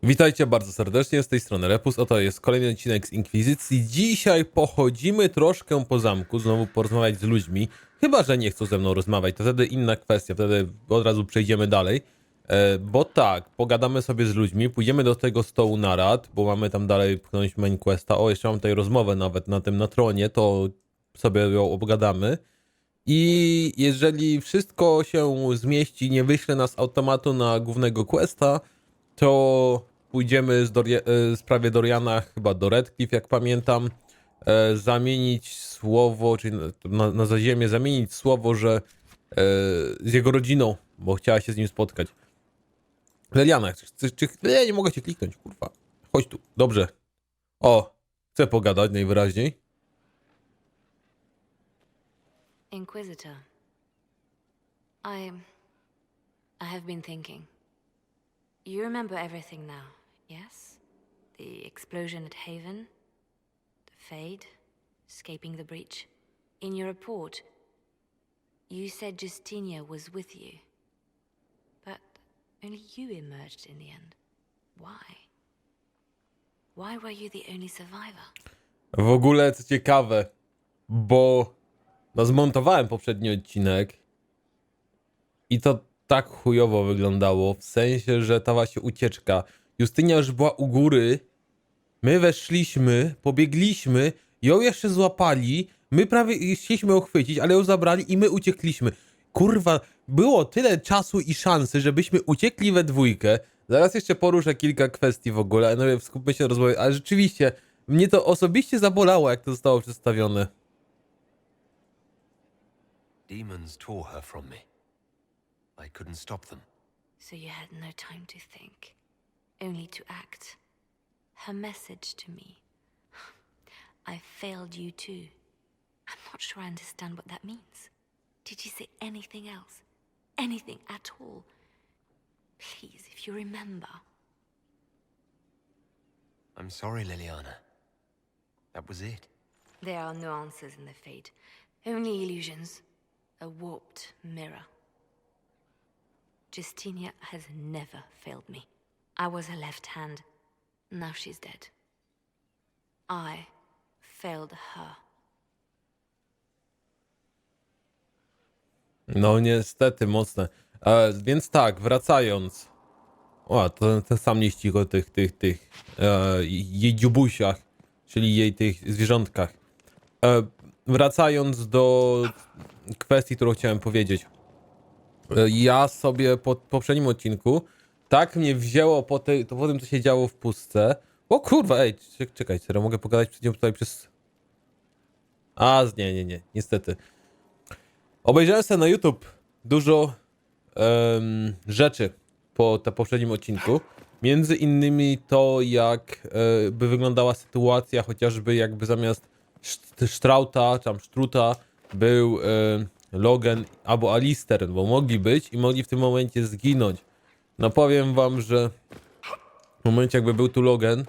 Witajcie bardzo serdecznie, z tej strony Repus, oto jest kolejny odcinek z Inkwizycji. Dzisiaj pochodzimy troszkę po zamku, znowu porozmawiać z ludźmi. Chyba że nie chcą ze mną rozmawiać, to wtedy inna kwestia, wtedy od razu przejdziemy dalej. Bo tak, pogadamy sobie z ludźmi, pójdziemy do tego stołu narad, bo mamy tam dalej pchnąć main questa. O, jeszcze mam tutaj rozmowę nawet na tronie, to sobie ją obgadamy. I jeżeli wszystko się zmieści, nie wyśle nas z automatu na głównego questa, to pójdziemy z prawie Doriana chyba do Redcliffe, jak pamiętam, zamienić słowo, czyli na zaziemię, zamienić słowo, że z jego rodziną, bo chciała się z nim spotkać. Leliana, ja nie mogę cię kliknąć, kurwa. Chodź tu, dobrze. O, chcę pogadać najwyraźniej. Inquisitor, I have been thinking. You remember everything now, yes? The explosion at Haven, the Fade, escaping the breach. In your report, you said Justinia was with you. But only you emerged in the end. Why? Why were you the only survivor? W ogóle co ciekawe, bo zmontowałem poprzedni odcinek i to tak chujowo wyglądało, w sensie, że ta właśnie ucieczka. Justynia już była u góry, my weszliśmy, pobiegliśmy, ją jeszcze złapali, my prawie chcieliśmy ją chwycić, ale ją zabrali i my uciekliśmy. Kurwa, było tyle czasu i szansy, żebyśmy uciekli we dwójkę. Zaraz jeszcze poruszę kilka kwestii w ogóle, no skupmy się na rozmowie, ale rzeczywiście, mnie to osobiście zabolało, jak to zostało przedstawione. Demons tore her from me. I couldn't stop them. So you had no time to think, only to act. Her message to me. I failed you too. I'm not sure I understand what that means. Did you say anything else? Anything at all? Please, if you remember. I'm sorry, Liliana. That was it. There are no answers in the Fate. Only illusions. A warped mirror. Justinia has never failed me. I was her left hand. Now she's dead. I failed her. No niestety, mocne. Więc tak, wracając. O, to ten sam liścik o tych jej dziubusiach, czyli jej tych zwierzątkach. Wracając do kwestii, którą chciałem powiedzieć. Ja sobie po poprzednim odcinku tak mnie wzięło po tym, co się działo w pustce. O kurwa, ej, czekaj, serio, mogę pogadać przed nią tutaj przez... Nie, niestety. Obejrzałem sobie na YouTube dużo rzeczy po poprzednim odcinku. Między innymi to, jak by wyglądała sytuacja, chociażby jakby zamiast Strauta, tam Struta, był Logan albo Alistair, bo mogli być i mogli w tym momencie zginąć. No powiem wam, że w momencie jakby był tu Logan,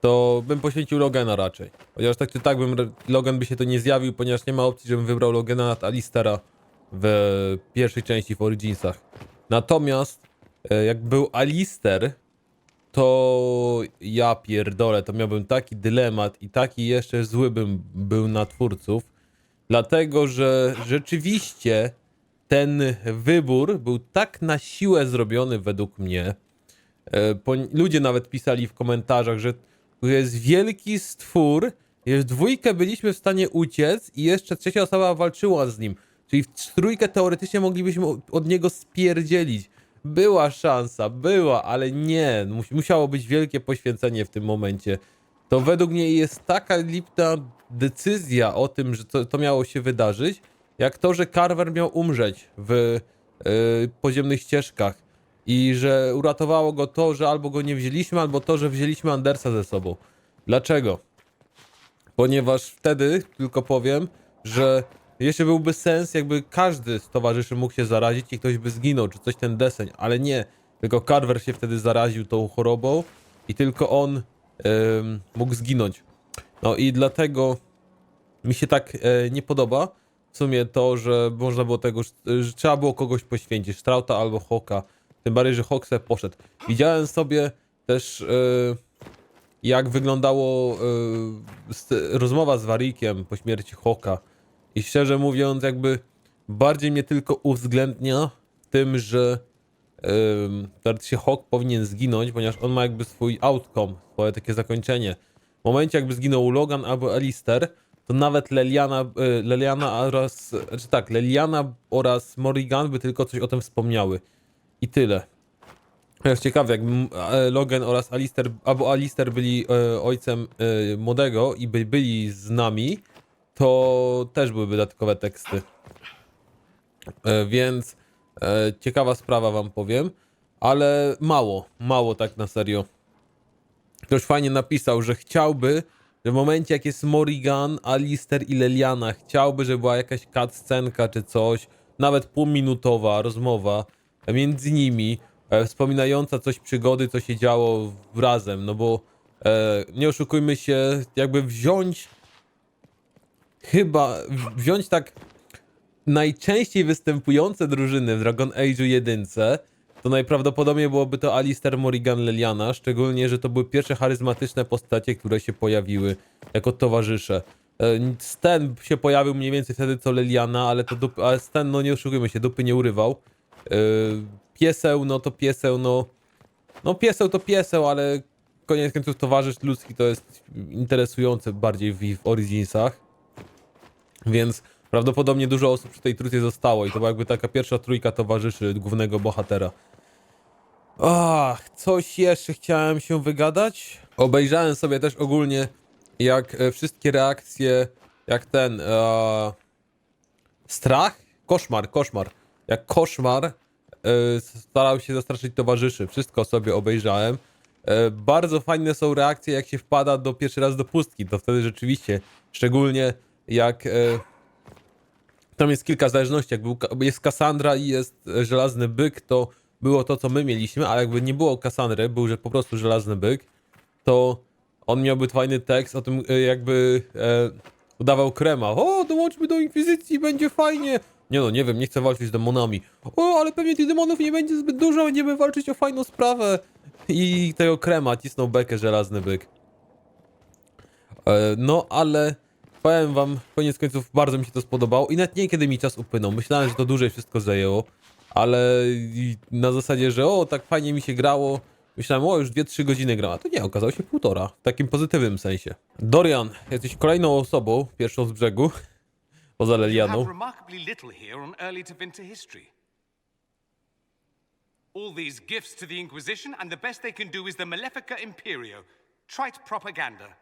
to bym poświęcił Logana raczej. Chociaż tak czy tak Logan by się to nie zjawił, ponieważ nie ma opcji, żebym wybrał Logana nad Alistaira w pierwszej części w Originsach. Natomiast jak był Alistair, to ja pierdolę, to miałbym taki dylemat i taki jeszcze zły bym był na twórców, dlatego że rzeczywiście ten wybór był tak na siłę zrobiony według mnie. Ludzie nawet pisali w komentarzach, że tu jest wielki stwór, w dwójkę byliśmy w stanie uciec i jeszcze trzecia osoba walczyła z nim. Czyli w trójkę teoretycznie moglibyśmy od niego spierdzielić. Była szansa, ale nie. Musiało być wielkie poświęcenie w tym momencie. To według mnie jest taka lipna decyzja o tym, że to miało się wydarzyć, jak to, że Carver miał umrzeć w podziemnych ścieżkach. I że uratowało go to, że albo go nie wzięliśmy, albo to, że wzięliśmy Andersa ze sobą. Dlaczego? Ponieważ wtedy, tylko powiem, że jeszcze byłby sens, jakby każdy z towarzyszy mógł się zarazić i ktoś by zginął, czy coś ten deseń, ale nie. Tylko Carver się wtedy zaraził tą chorobą i tylko on mógł zginąć. No i dlatego mi się tak nie podoba w sumie to, że można było tego, że trzeba było kogoś poświęcić, Strauta albo Hawka. Tym bardziej, że Hawk sobie poszedł. Widziałem sobie też jak wyglądało rozmowa z Warwickiem po śmierci Hawka. I szczerze mówiąc, jakby bardziej mnie tylko uwzględnia w tym, że teoretycznie Hawk powinien zginąć, ponieważ on ma jakby swój outcome, swoje takie zakończenie. W momencie jakby zginął Logan albo Alistair, to nawet Leliana oraz Morrigan by tylko coś o tym wspomniały. I tyle. Jest ciekawe, jakby Logan oraz Alistair, albo Alistair byli ojcem młodego i by byli z nami, to też byłyby dodatkowe teksty. Więc ciekawa sprawa wam powiem, ale mało tak na serio. Ktoś fajnie napisał, że chciałby, że w momencie jak jest Morrigan, Alistair i Leliana, chciałby, żeby była jakaś cutscenka czy coś, nawet półminutowa rozmowa między nimi, wspominająca coś przygody, co się działo razem, no bo nie oszukujmy się, jakby wziąć tak najczęściej występujące drużyny w Dragon Age'u 1, to najprawdopodobniej byłoby to Alistair, Morrigan, Leliana, szczególnie, że to były pierwsze charyzmatyczne postacie, które się pojawiły jako towarzysze. Sten się pojawił mniej więcej wtedy co Leliana, ale Sten, no nie oszukujmy się, dupy nie urywał. Pieseł, no to pieseł, no pieseł to pieseł, ale koniec końców towarzysz ludzki to jest interesujące bardziej w Originsach. Więc prawdopodobnie dużo osób przy tej trójce zostało i to była jakby taka pierwsza trójka towarzyszy głównego bohatera. Ach, coś jeszcze chciałem się wygadać. Obejrzałem sobie też ogólnie jak wszystkie reakcje, jak ten strach, koszmar. Jak koszmar starał się zastraszyć towarzyszy. Wszystko sobie obejrzałem. Bardzo fajne są reakcje, jak się wpada pierwszy raz do pustki. To wtedy rzeczywiście, szczególnie jak tam jest kilka zależności. Jak jest Cassandra i jest żelazny byk, to było to, co my mieliśmy, a jakby nie było Cassandry, był że po prostu żelazny byk, to on miałby fajny tekst o tym, jakby udawał krema. O, dołączmy do Inkwizycji, będzie fajnie. Nie no, nie wiem, nie chcę walczyć z demonami. O, ale pewnie tych demonów nie będzie zbyt dużo, będziemy walczyć o fajną sprawę. I tego krema cisnął bekę żelazny byk. No, ale powiem wam, koniec końców bardzo mi się to spodobało i nawet nie kiedy mi czas upłynął. Myślałem, że to dłużej wszystko zajęło, ale na zasadzie, że o, tak fajnie mi się grało. Myślałem, o, już 2-3 godziny gram, a to nie, okazało się 1,5, w takim pozytywnym sensie. Dorian, jesteś kolejną osobą, pierwszą z brzegu, poza Lelianą. All these gifts to the Inquisition, and the best they can do is the Malefica Imperio. Trite propaganda.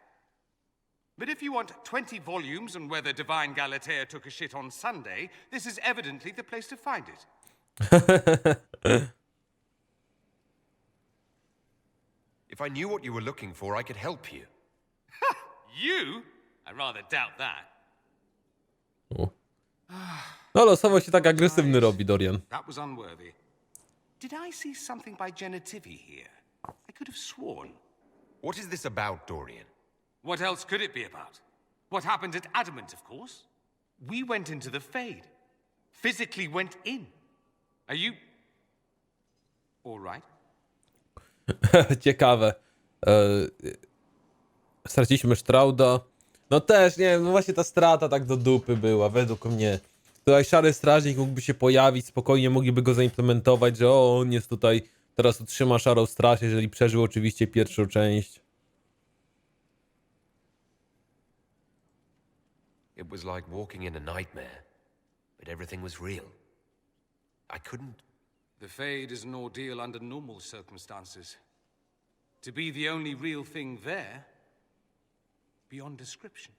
But if you want 20 volumes on whether Divine Galatea took a shit on Sunday, this is evidently the place to find it. If I knew what you were looking for, I could help you. You? I rather doubt that. No losowo się tak agresywny robi Dorian. That was unworthy. Did I see something by Genitivi here? I could have sworn. What is this about, Dorian? What else could it be about? What happened at Adamant, of course. We went into the Fade. Physically went in. Are you... all right? Ciekawe. Straciliśmy Strauda. No też, nie wiem, no właśnie ta strata tak do dupy była, według mnie. Tutaj szary strażnik mógłby się pojawić, spokojnie mogliby go zaimplementować, że o, on jest tutaj, teraz utrzyma szarą straż, jeżeli przeżył oczywiście pierwszą część. It was like walking in a nightmare, but everything was real. I couldn't... The Fade is an ordeal under normal circumstances. To be the only real thing there, beyond description.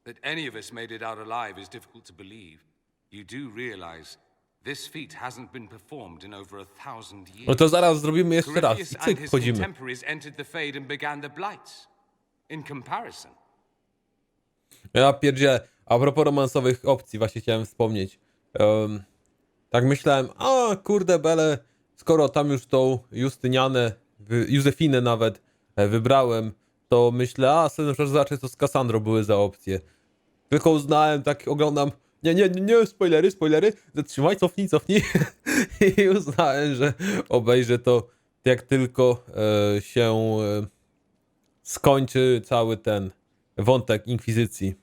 That any of us made it out alive is difficult to believe. You do realize this feat hasn't been performed in over 1000 years. No to zaraz zrobimy jeszcze raz i Corypheus and cyk, his wchodzimy. contemporaries entered the Fade and began the Blights. In comparison. Ja pierdzielę, a propos romansowych opcji, właśnie chciałem wspomnieć. Tak myślałem, a kurde bele, skoro tam już tą Justynianę, Józefinę nawet wybrałem, to myślę, a sobie zobaczę co z Cassandrą były za opcje. Tylko uznałem, tak oglądam, nie, spoilery, zatrzymaj, cofnij. I uznałem, że obejrzę to jak tylko się skończy cały ten wątek Inkwizycji.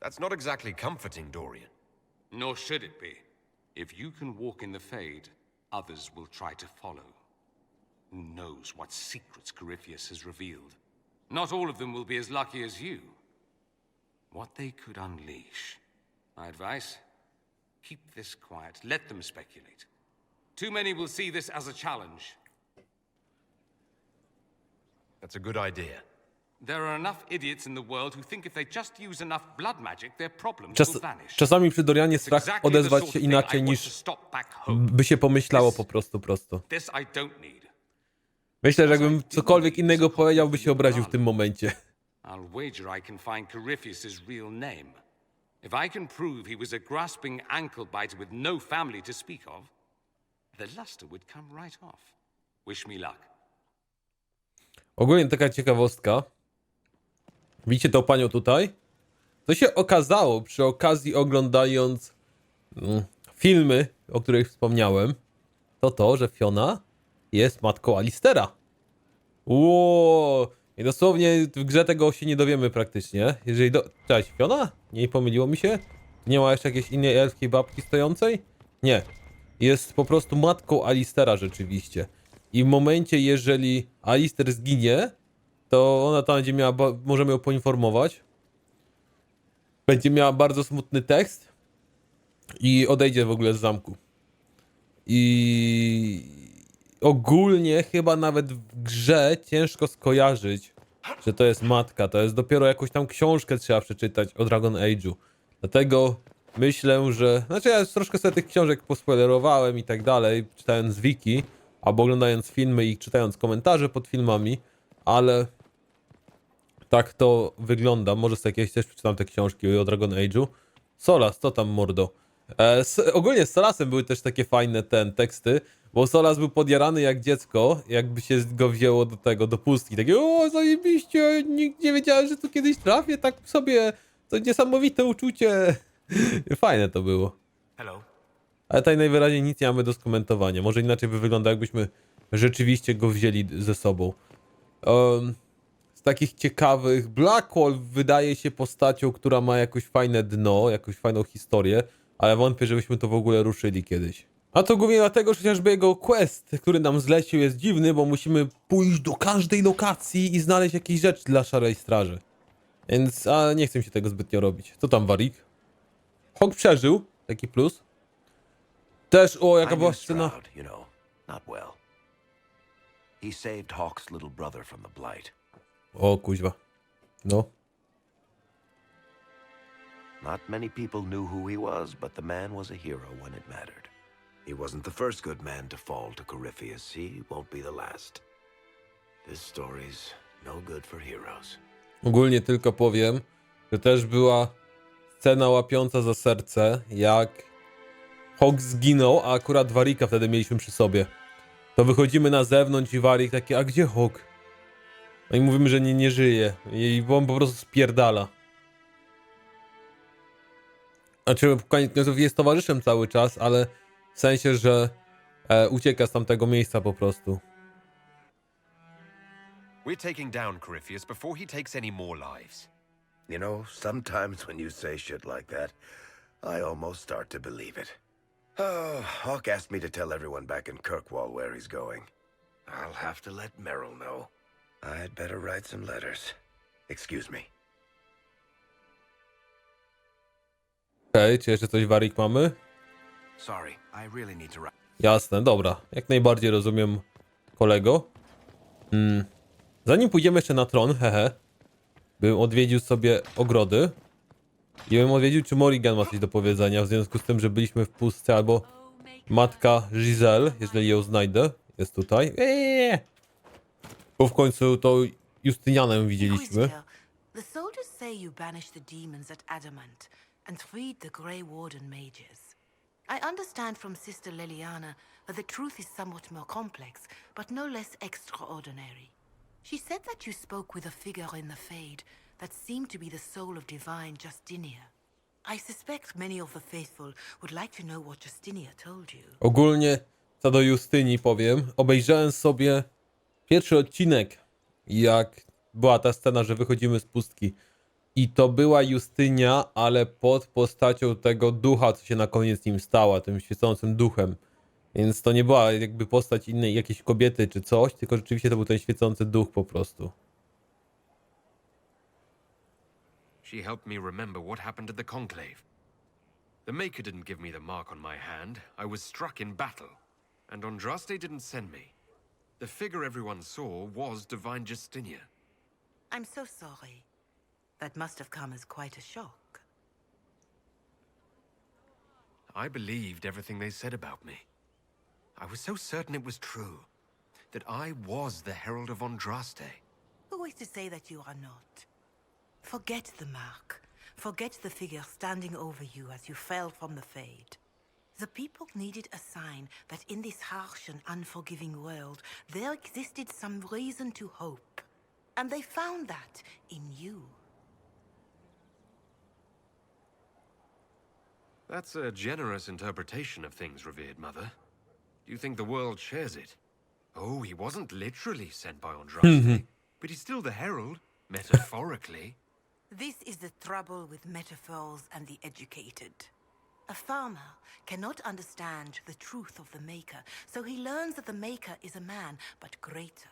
That's not exactly comforting, Dorian. Nor should it be. If you can walk in the Fade, others will try to follow. Who knows what secrets Corypheus has revealed? Not all of them will be as lucky as you. What they could unleash. My advice? Keep this quiet. Let them speculate. Too many will see this as a challenge. That's a good idea. There are enough idiots in the world who think if they just use enough blood magic, their problems will vanish. Czasami przy Dorianie strach odezwać się inaczej niż by się pomyślało po prostu prosto. This I don't need. Myślę, że jakbym cokolwiek innego powiedział, by się obraził w tym momencie. I'll wager I can find Corypheus's real name. If I can prove he was a grasping ankle-biter with no family to speak of, the luster would come right off. Wish me luck. Ogólnie taka ciekawostka. Widzicie tą panią tutaj? Co się okazało przy okazji oglądając filmy, o których wspomniałem, to, że Fiona jest matką Alistera. Ło! I dosłownie w grze tego się nie dowiemy praktycznie. Jeżeli Cześć, Fiona? Nie pomyliło mi się? Nie ma jeszcze jakiejś innej elfskiej babki stojącej? Nie. Jest po prostu matką Alistera rzeczywiście. I w momencie, jeżeli Alister zginie, to ona tam będzie miała, możemy ją poinformować. Będzie miała bardzo smutny tekst i odejdzie w ogóle z zamku. I ogólnie chyba nawet w grze ciężko skojarzyć, że to jest matka. To jest dopiero jakąś tam książkę trzeba przeczytać o Dragon Age'u. Dlatego myślę, że... Znaczy ja troszkę sobie tych książek pospoilerowałem i tak dalej, czytając wiki, albo oglądając filmy i czytając komentarze pod filmami, ale tak to wygląda. Może sobie jakieś też przeczytam te książki o Dragon Age'u. Solas, to tam mordo. Ogólnie z Solasem były też takie fajne teksty, bo Solas był podjarany jak dziecko, jakby się go wzięło do pustki. Takie, o zajebiście, nikt nie wiedziałem, że tu kiedyś trafię, tak sobie, to niesamowite uczucie. Fajne to było. Hello. Ale tutaj najwyraźniej nic nie mamy do skomentowania. Może inaczej by wyglądało, jakbyśmy rzeczywiście go wzięli ze sobą. Z takich ciekawych, Blackwall wydaje się postacią, która ma jakoś fajne dno, jakąś fajną historię, ale wątpię, żebyśmy to w ogóle ruszyli kiedyś. A to głównie dlatego, że chociażby jego quest, który nam zlecił, jest dziwny, bo musimy pójść do każdej lokacji i znaleźć jakieś rzeczy dla Szarej Straży. Więc, nie chcę się tego zbytnio robić. Co tam, Warik? Hawk przeżył, taki plus. Też, jaka była scena. You know, not well. He saved Hawk's little brother from the blight. O, kuźwa. No. Not many people knew who he was, but the man was a hero when it mattered. He wasn't the first good man to fall to Corypheus. He won't be the last. This story's no good for heroes. Ogólnie tylko powiem, że też była scena łapiąca za serce, jak Hawk zginął, a akurat Warika wtedy mieliśmy przy sobie. To wychodzimy na zewnątrz i Warik taki, a gdzie Hawk? No i mówimy, że nie żyje. I on po prostu spierdala. Znaczy, koniec końców jest towarzyszem cały czas, ale w sensie, że ucieka z tamtego miejsca po prostu. We're taking down Corypheus before he takes any more lives. You know, sometimes when you say shit like that, I almost start to believe it. Oh, Hawk asked me to tell everyone back in Kirkwall where he's going. I'll have to let Merrill know. I'd better write some letters. Excuse me. Okej, czy jeszcze coś, Warik, mamy? Sorry, I really need to write. Jasne, dobra. Jak najbardziej rozumiem, kolego. Zanim pójdziemy jeszcze na tron, bym odwiedził sobie ogrody. I bym odwiedził, czy Morrigan ma coś do powiedzenia, w związku z tym, że byliśmy w pustce, albo matka Giselle, jeżeli ją znajdę, jest tutaj. Bo w końcu to Justynianę widzieliśmy. Inquisitor, the soldiers say you banished the demons at Adamant and freed the Grey Warden mages. I understand from Sister Liliana that the truth is somewhat more complex, but no less extraordinary. She said that you spoke with a figure in the Fade that seemed to be the soul of divine Justinia. I suspect many of the faithful would like to know what Justinia told you. Ogólnie, co do Justyni powiem, obejrzałem sobie pierwszy odcinek, jak była ta scena, że wychodzimy z pustki. I to była Justynia, ale pod postacią tego ducha, co się na koniec nim stała, tym świecącym duchem. Więc to nie była jakby postać innej jakiejś kobiety czy coś, tylko rzeczywiście to był ten świecący duch po prostu. She helped me remember what happened at the conclave. The Maker didn't give me the mark on my hand. I was struck in battle. And Andraste didn't send me. The figure everyone saw was Divine Justinia. I'm so sorry. That must have come as quite a shock. I believed everything they said about me. I was so certain it was true. That I was the Herald of Andraste. Who is to say that you are not? Forget the mark. Forget the figure standing over you as you fell from the Fade. The people needed a sign that in this harsh and unforgiving world, there existed some reason to hope. And they found that in you. That's a generous interpretation of things, revered mother. Do you think the world shares it? Oh, he wasn't literally sent by Andraste, but he's still the herald, metaphorically. This is the trouble with metaphors and the educated. A farmer cannot understand the truth of the Maker, so he learns that the Maker is a man, but greater.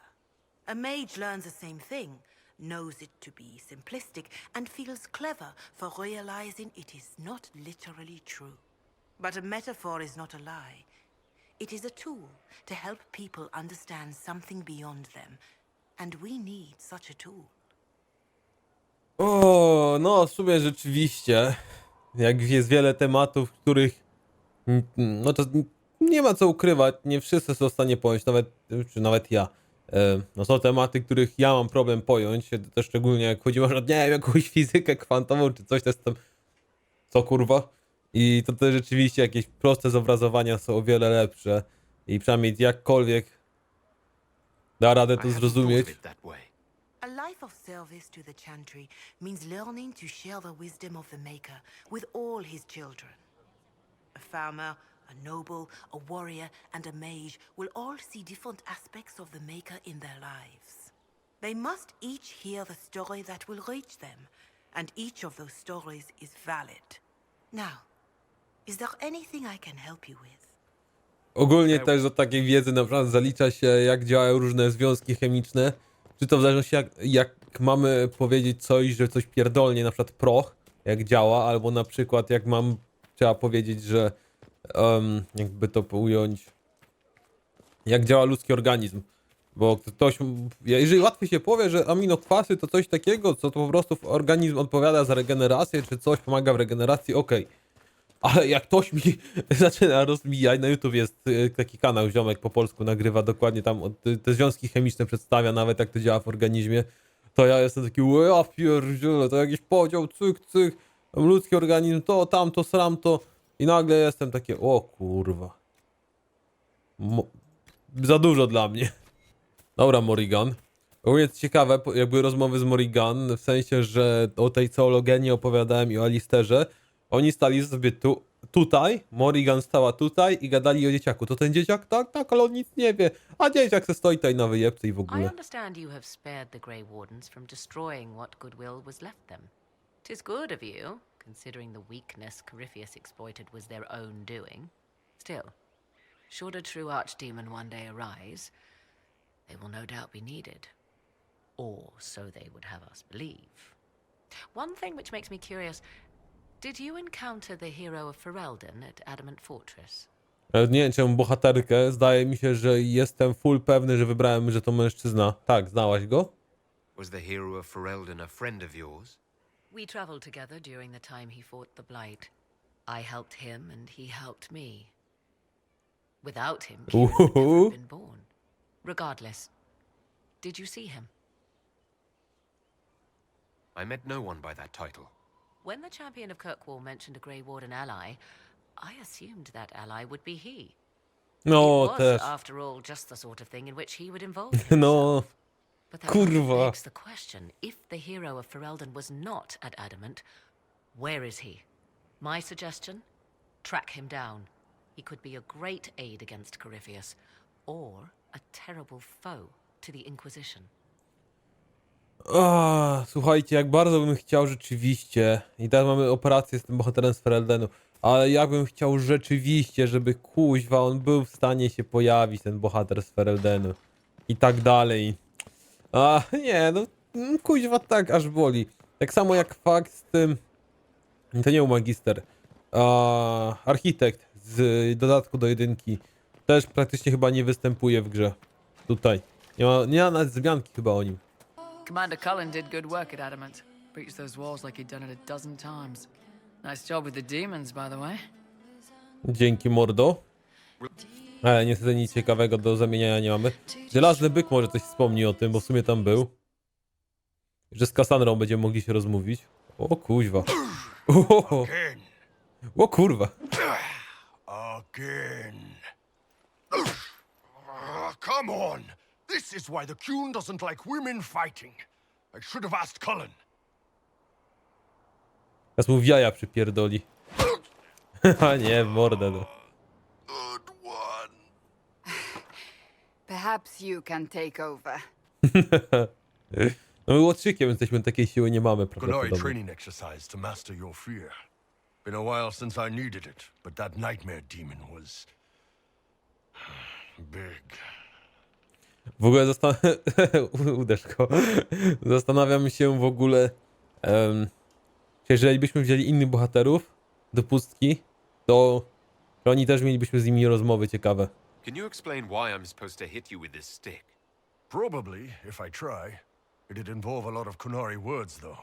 A mage learns the same thing, knows it to be simplistic, and feels clever for realizing it is not literally true. But a metaphor is not a lie. It is a tool to help people understand something beyond them, and we need such a tool. O, no w sumie rzeczywiście, jak jest wiele tematów, których no to nie ma co ukrywać, nie wszyscy są w stanie pojąć, nawet ja. No są tematy, których ja mam problem pojąć, też szczególnie jak chodzi o, nie wiem, jakąś fizykę kwantową czy coś, to jest tam, co kurwa? I to też rzeczywiście jakieś proste zobrazowania są o wiele lepsze i przynajmniej jakkolwiek da radę I to hadn't thought zrozumieć. of it that way. A life of service to the Chantry means learning to share the wisdom of the Maker with all his children. A farmer, a noble, a warrior, and a mage will all see different aspects of the Maker in their lives. They must each hear the story that will reach them, and each of those stories is valid. Now, is there anything I can help you with? Ogólnie też do takiej wiedzy na przykład zalicza się, jak działają różne związki chemiczne. Czy to w zależności jak mamy powiedzieć coś, że coś pierdolnie, na przykład proch, jak działa, albo na przykład jak trzeba powiedzieć, że jakby to ująć, jak działa ludzki organizm. Bo ktoś, jeżeli łatwiej się powie, że aminokwasy to coś takiego, co to po prostu organizm odpowiada za regenerację, czy coś pomaga w regeneracji, okej. Ale jak ktoś mi zaczyna rozbijać, na YouTube jest taki kanał, ziomek po polsku nagrywa dokładnie tam, te związki chemiczne przedstawia, nawet jak to działa w organizmie, to ja jestem taki, ja pierdziele, to jakiś podział, cyk, ludzki organizm, to, tamto, sramto i nagle jestem takie, o kurwa. Za dużo dla mnie. Dobra, Morrigan. Ogólnie jest ciekawe, jakby rozmowy z Morrigan, w sensie, że o tej zoologii opowiadałem i o Alisterze. Oni stali sobie tutaj, Morrigan stała tutaj i gadali o dzieciaku. To ten dzieciak? Tak, ale on nic nie wie. A dzieciak se stoi tutaj na wyjebce i w I ogóle. understand you have spared the Grey Wardens from destroying what goodwill was left them. 'Tis good of you, considering the weakness Corypheus exploited was their own doing. Still, should a true archdemon one day arise, they will no doubt be needed. Or so they would have us believe. One thing which makes me curious, did you encounter the hero of Ferelden at Adamant Fortress? Nie wiem, czemu bohaterkę. Zdaje mi się, że jestem full pewny, że wybrałem, że to mężczyzna. Tak, znałaś go? Was the hero of Ferelden a friend of yours? We traveled together during the time he fought the Blight. I helped him and he helped me. Without him, Kieran would never have been born. Regardless, did you see him? I met no one by that title. When the champion of Kirkwall mentioned a Grey Warden ally, I assumed that ally would be he. No, It was, też. after all, just the sort of thing in which he would involve himself. No, But that kurwa. begs the question, if the hero of Ferelden was not at Adamant, where is he? My suggestion? Track him down. He could be a great aid against Corypheus, or a terrible foe to the Inquisition. Słuchajcie, jak bardzo bym chciał rzeczywiście, i teraz mamy operację z tym bohaterem z Fereldenu, ale ja bym chciał rzeczywiście, żeby kuźwa on był w stanie się pojawić, ten bohater z Fereldenu i tak dalej. Nie, no kuźwa tak aż boli. Tak samo jak fakt z tym, to nie był magister, architekt z dodatku do jedynki też praktycznie chyba nie występuje w grze. Tutaj. Nie ma nawet wzmianki chyba o nim. Commander Cullen did good work at Adamant. Breached those walls like he'd done it a dozen times. Nice job with the demons, by the way. Dzięki, mordo. Ale niestety nic ciekawego do zamieniania nie mamy. Żelazny byk może coś wspomni o tym, bo w sumie tam był. Że z Kassandrą będziemy mogli się rozmówić. O kuźwa. O kurwa. Again. Come on! This is why the Qun doesn't like women fighting. I should have asked Cullen. Teraz mu w jaja przypierdoli. A nie, w mordę no. Good one. Perhaps you can take over. No my łotrzykiem jesteśmy, takiej siły nie mamy Kunai prawdopodobnie. training exercise to master your fear. Been a while since I needed it, but that nightmare demon was big. W ogóle uderz go. Zastanawiam się w ogóle, czy jeżeli byśmy wzięli innych bohaterów do pustki, to oni też mielibyśmy z nimi rozmowy ciekawe. Can you explain why I'm supposed to hit you with this stick? Probably, if I try. It'd involve a lot of Kunari words, though.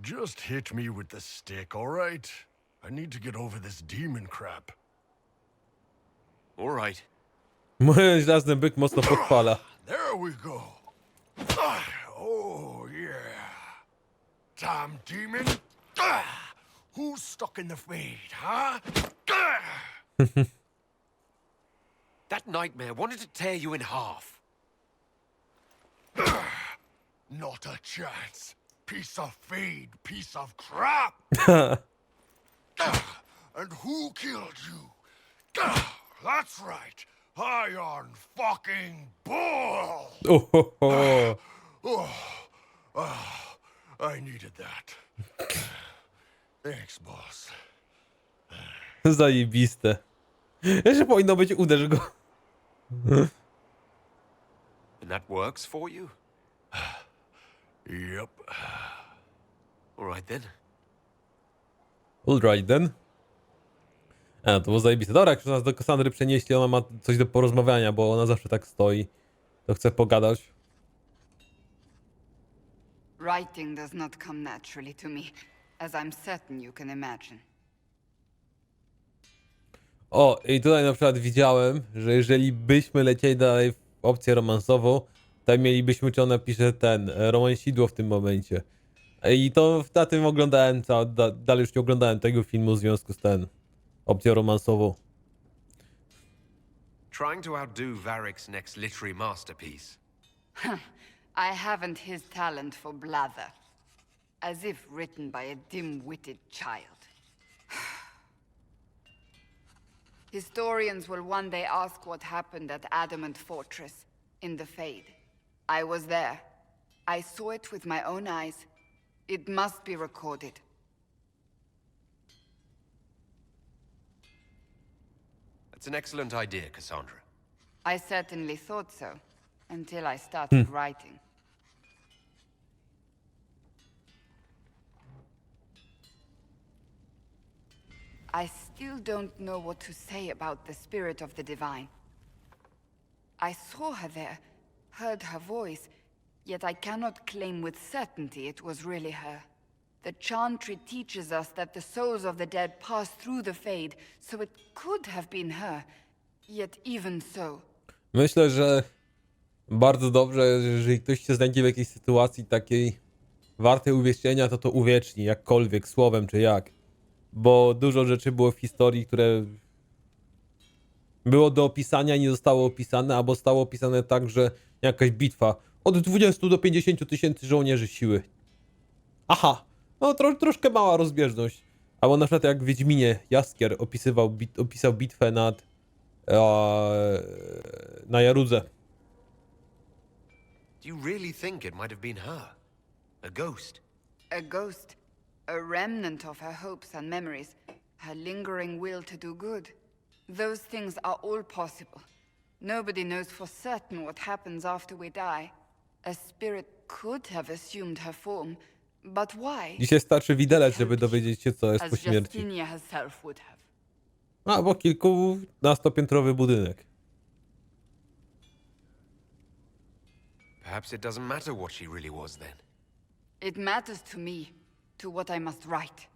Just hit me with the stick, all right? I need to get over this demon crap. All right. Mój żelazny byk mocno pochwala. There we go. Oh, yeah. Damn demon. Who's stuck in the fade, huh? That nightmare wanted to tear you in half. Not a chance. Piece of fade, piece of crap. And who killed you? That's right. Iron fucking bull. I needed that. Thanks, boss. Zajebiste. Jeszcze powinno być uderz go. And that works for you? Yep. All right then. Alright then. To było zajebiste. Dobra, jak już nas do Kassandry przenieśli, ona ma coś do porozmawiania, bo ona zawsze tak stoi. To chce pogadać. Writing does not come naturally to me, as I'm certain you can imagine. O, i tutaj na przykład widziałem, że jeżeli byśmy lecieli dalej w opcję romansową, to mielibyśmy, czy ona pisze romansidło w tym momencie. I to na tym oglądałem, dalej już nie oglądałem tego filmu w związku z opcją romansową. Trying to outdo Varric's next literary masterpiece. I haven't his talent for blather. As if written by a dim-witted child. Historians will one day ask what happened at Adamant Fortress, in the Fade. I was there. I saw it with my own eyes. It must be recorded. That's an excellent idea, Cassandra. I certainly thought so, until I started writing. I still don't know what to say about the spirit of the divine. I saw her there, heard her voice, yet I cannot claim with certainty it was really her. The chantry teaches us that the souls of the dead pass through the Fade, so it could have been her. Yet even so... Myślę, że bardzo dobrze, jeżeli ktoś się znajdzie w jakiejś sytuacji takiej wartej uwiecznienia, to uwieczni, jakkolwiek, słowem czy jak. Bo dużo rzeczy było w historii, które było do opisania i nie zostało opisane, albo zostało opisane tak, że jakaś bitwa od 20 do 50 tysięcy żołnierzy siły. Aha, no troszkę mała rozbieżność. Albo na przykład jak w Wiedźminie Jaskier opisał bitwę na Jarudze. Do you really think it might have been her? A ghost? A ghost, a remnant of her hopes and memories, her lingering will to do good. Those things are all possible. Nobody knows for certain what happens after we die. A spirit could have assumed her form, but why? Dzisiaj starczy widelec, żeby dowiedzieć się, co jest po As śmierci. Justinia herself would have. Albo kilkunastopiętrowy budynek. Perhaps it doesn't matter what she really was then. It matters to me, to what I must write.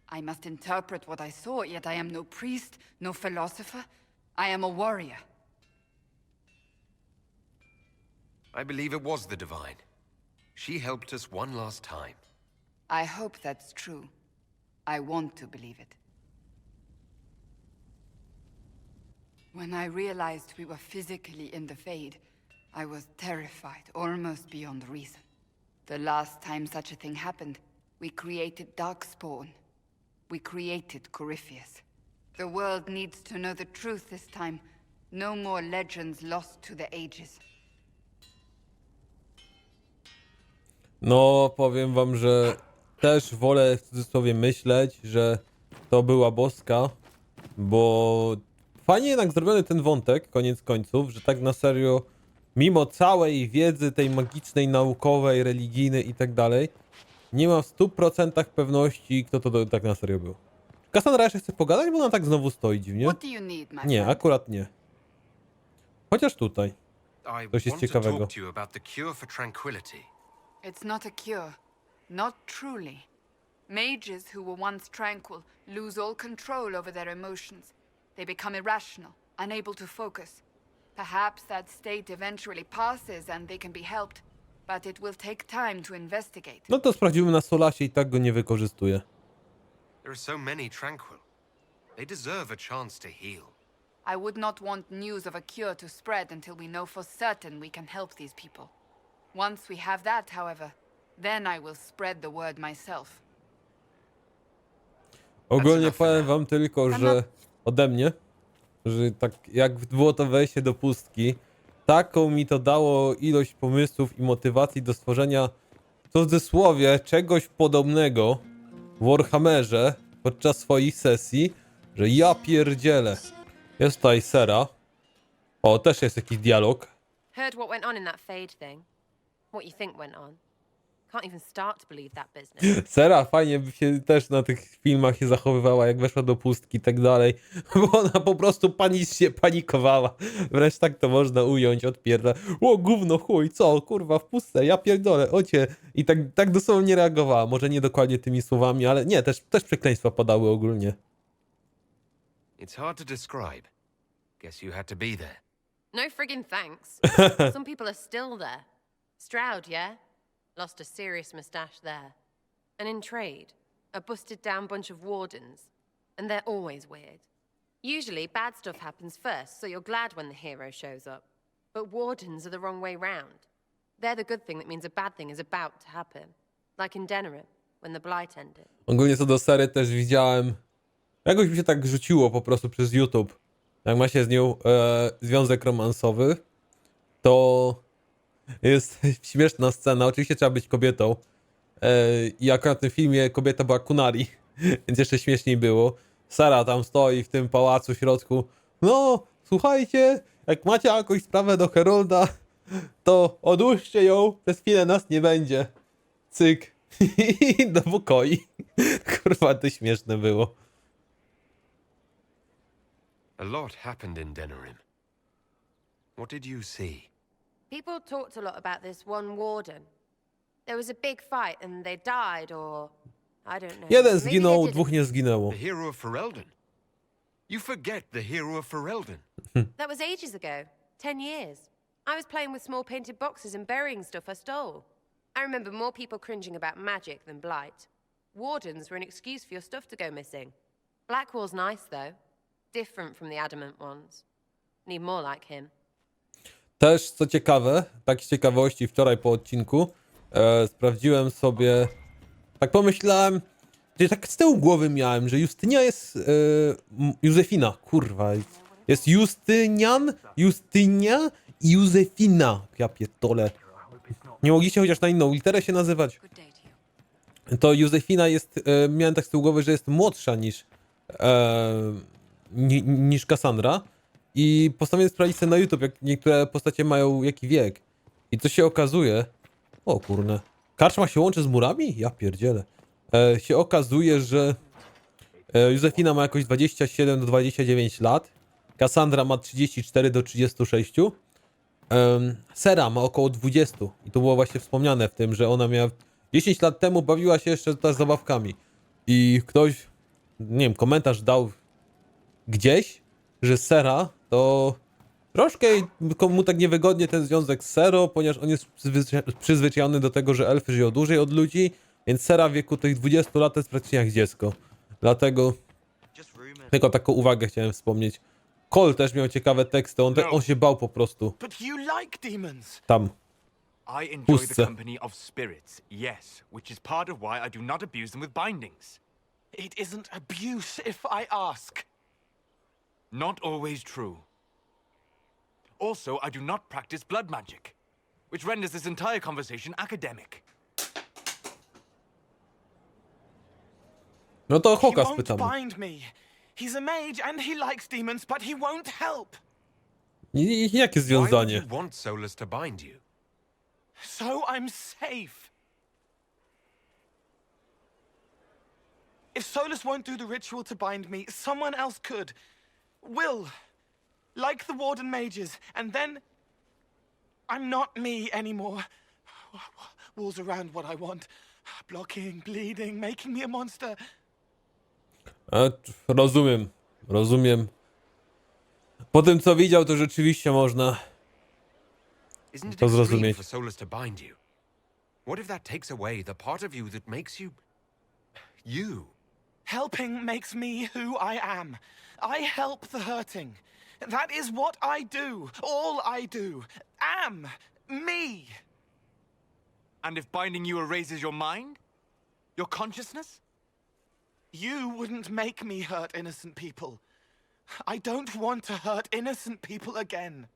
I must interpret what I saw, yet I am no priest, no philosopher. I am a warrior. I believe it was the Divine. She helped us one last time. I hope that's true. I want to believe it. When I realized we were physically in the Fade, I was terrified, almost beyond reason. The last time such a thing happened, we created Darkspawn. We created Corypheus. The world needs to know the truth this time. No more legends lost to the ages. No, powiem wam, że też wolę w cudzysłowie myśleć, że to była boska, bo fajnie jednak zrobiony ten wątek, koniec końców, że tak na serio, mimo całej wiedzy tej magicznej, naukowej, religijnej i tak dalej, nie mam w 100% pewności, kto to tak na serio był. Cassandra jeszcze chce pogadać, bo ona tak znowu stoi dziwnie. What do you need, my Nie, friend? akurat nie. Chociaż tutaj. I Coś jest want to ciekawego. talk to you about the cure for tranquility. It's not a cure. Not truly. Mages who were once tranquil lose all control over their emotions. They become irrational, unable to focus. Perhaps that state eventually passes and they can be helped, but it will take time to investigate. No to sprawdzimy na Solasie i tak go nie wykorzystuje. There are so many tranquil. They deserve a chance to heal. I would not want news of a cure to spread until we know for certain we can help these people. Once we have that, however, then I will spread the word myself. Ogólnie powiem wam tylko, że ode mnie, że tak jak było to wejście do pustki, taką mi to dało ilość pomysłów i motywacji do stworzenia w cudzysłowie czegoś podobnego w Warhammerze podczas swoich sesji, że ja pierdzielę. Jest tutaj Sera. O, też jest jakiś dialog. Heard what went on in that Fade thing. What you think went on. Can't even start to believe that business. Sera fajnie by się też na tych filmach się zachowywała, jak weszła do pustki i tak dalej, bo ona po prostu panikowała. Wręcz tak to można ująć, odpierda. O gówno, chuj, co, kurwa, w pustce, ja pierdolę, ocie. I tak dosłownie reagowała. Może nie dokładnie tymi słowami, ale nie, też przekleństwa padały ogólnie. It's hard to describe. Guess you had to be there. No friggin' thanks. Some people are still there. Stroud, yeah? Lost a serious mustache there. And in trade, a busted down bunch of wardens. And they're always weird. Usually bad stuff happens first, so you're glad when the hero shows up. But wardens are the wrong way round. They're the good thing that means a bad thing is about to happen. Like in Denerim, when the Blight ended. Ogólnie co do Sery też widziałem, jakoś mi się tak rzuciło po prostu przez YouTube. Jak ma się z nią związek romansowy, to jest śmieszna scena. Oczywiście trzeba być kobietą. I akurat w tym filmie kobieta była Kunari, więc jeszcze śmieszniej było. Sara tam stoi w tym pałacu w środku. No, słuchajcie, jak macie jakąś sprawę do Herolda, to odłóżcie ją, przez chwilę nas nie będzie. Cyk. I do pokoju. Kurwa, to śmieszne było. A lot happened in Denerim. What did you see? People talked a lot about this one warden. There was a big fight and they died, or I don't know. Jeden Maybe zginął, they didn't. dwóch nie zginęło. The hero of Ferelden. You forget the hero of Ferelden. That was ages ago. 10 years. I was playing with small painted boxes and burying stuff I stole. I remember more people cringing about magic than blight. Wardens were an excuse for your stuff to go missing. Blackwall's nice, though. Different from the adamant ones. Need more like him. Też, co ciekawe, tak z ciekawości, wczoraj po odcinku sprawdziłem sobie, tak pomyślałem, tak z tyłu głowy miałem, że Justynia jest Józefina, kurwa. Jest Justynian, Justynia i Józefina. Ja pierdolę. Nie mogliście chociaż na inną literę się nazywać? To Józefina jest, miałem tak z tyłu głowy, że jest młodsza niż Cassandra. I postanowiłem sprawdzić sobie na YouTube, jak niektóre postacie mają jaki wiek. I co się okazuje... O kurne. Karczma się łączy z murami? Ja pierdzielę. Się okazuje, że Józefina ma jakoś 27 do 29 lat. Cassandra ma 34 do 36. Sera ma około 20. I to było właśnie wspomniane w tym, że ona miała 10 lat temu bawiła się jeszcze z zabawkami. I ktoś, nie wiem, komentarz dał gdzieś, że Sera to troszkę mu tak niewygodnie ten związek z Sero, ponieważ on jest przyzwyczajony do tego, że elfy żyją dłużej od ludzi, więc Sera w wieku tych 20 lat jest praktycznie jak dziecko. Dlatego tylko taką uwagę chciałem wspomnieć. Cole też miał ciekawe teksty, on się bał po prostu. Tam. I enjoy the company of spirits, yes, which is part of why I do not abuse them with bindings. It isn't abuse if I ask. Not always true. Also, I do not practice blood magic, which renders this entire conversation academic. No to He Hoka won't spytamy. bind me. He's a mage and he likes demons, but he won't help. I jakie Why would związanie? you want Solus to bind you? So I'm safe. If Solus won't do the ritual to bind me, someone else could. Will. Like the Warden mages, and then I'm not me anymore. Walls around what I want. Blocking, bleeding, making me a monster. Rozumiem. Po tym co widział, to rzeczywiście można Isn't it to extreme zrozumieć. for Solus to bind you? What if that takes away the part of you that makes you... you? Helping makes me who I am. I help the hurting. That is what I do. All I do. Am. Me. And if binding you erases your mind? Your consciousness? You wouldn't make me hurt innocent people. I don't want to hurt innocent people again.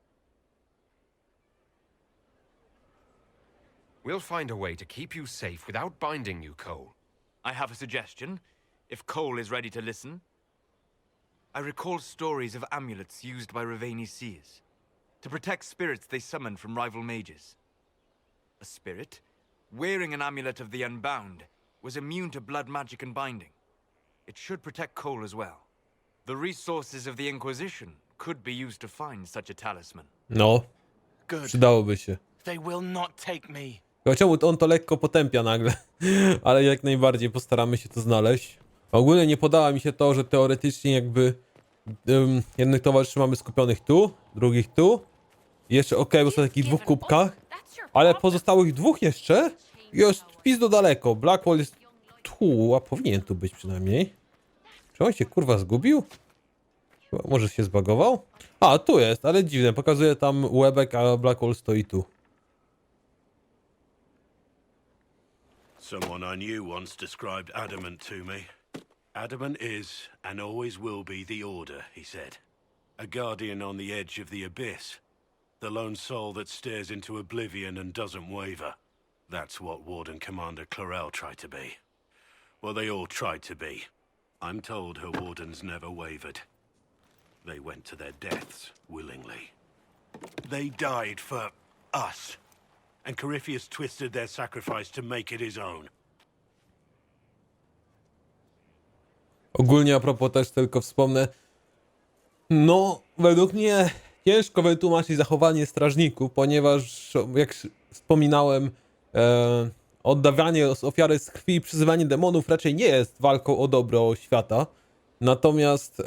We'll find a way to keep you safe without binding you, Cole. I have a suggestion, if Cole is ready to listen. I recall stories of amulets used by Raveni seers to protect spirits they summoned from rival mages. A spirit, wearing an amulet of the Unbound, was immune to blood magic and binding. It should protect Cole as well. The resources of the Inquisition could be used to find such a talisman. No, Good. przydałoby się. They will not take me. Czemu on to lekko potępia nagle, ale jak najbardziej postaramy się to znaleźć. Ogólnie nie podoba mi się to, że teoretycznie jakby jednych towarzyszy mamy skupionych tu, drugich tu. I jeszcze okej, bo są w takich dwóch kubkach, ale pozostałych dwóch jeszcze jest pizdo daleko. Blackwall jest tu, a powinien tu być przynajmniej. Czy on się kurwa zgubił? Może się zbagował? A, tu jest, ale dziwne, pokazuje tam łebek, a Blackwall stoi tu. Someone I knew once described adamant to me. Adamant is, and always will be, the Order, he said. A guardian on the edge of the abyss. The lone soul that stares into oblivion and doesn't waver. That's what Warden Commander Clarel tried to be. Well, they all tried to be. I'm told her wardens never wavered. They went to their deaths willingly. They died for us. And Corypheus twisted their sacrifice to make it his own. Ogólnie a propos też tylko wspomnę, no według mnie ciężko wytłumaczyć zachowanie strażników, ponieważ jak wspominałem, oddawanie ofiary z krwi i przyzywanie demonów raczej nie jest walką o dobro świata. Natomiast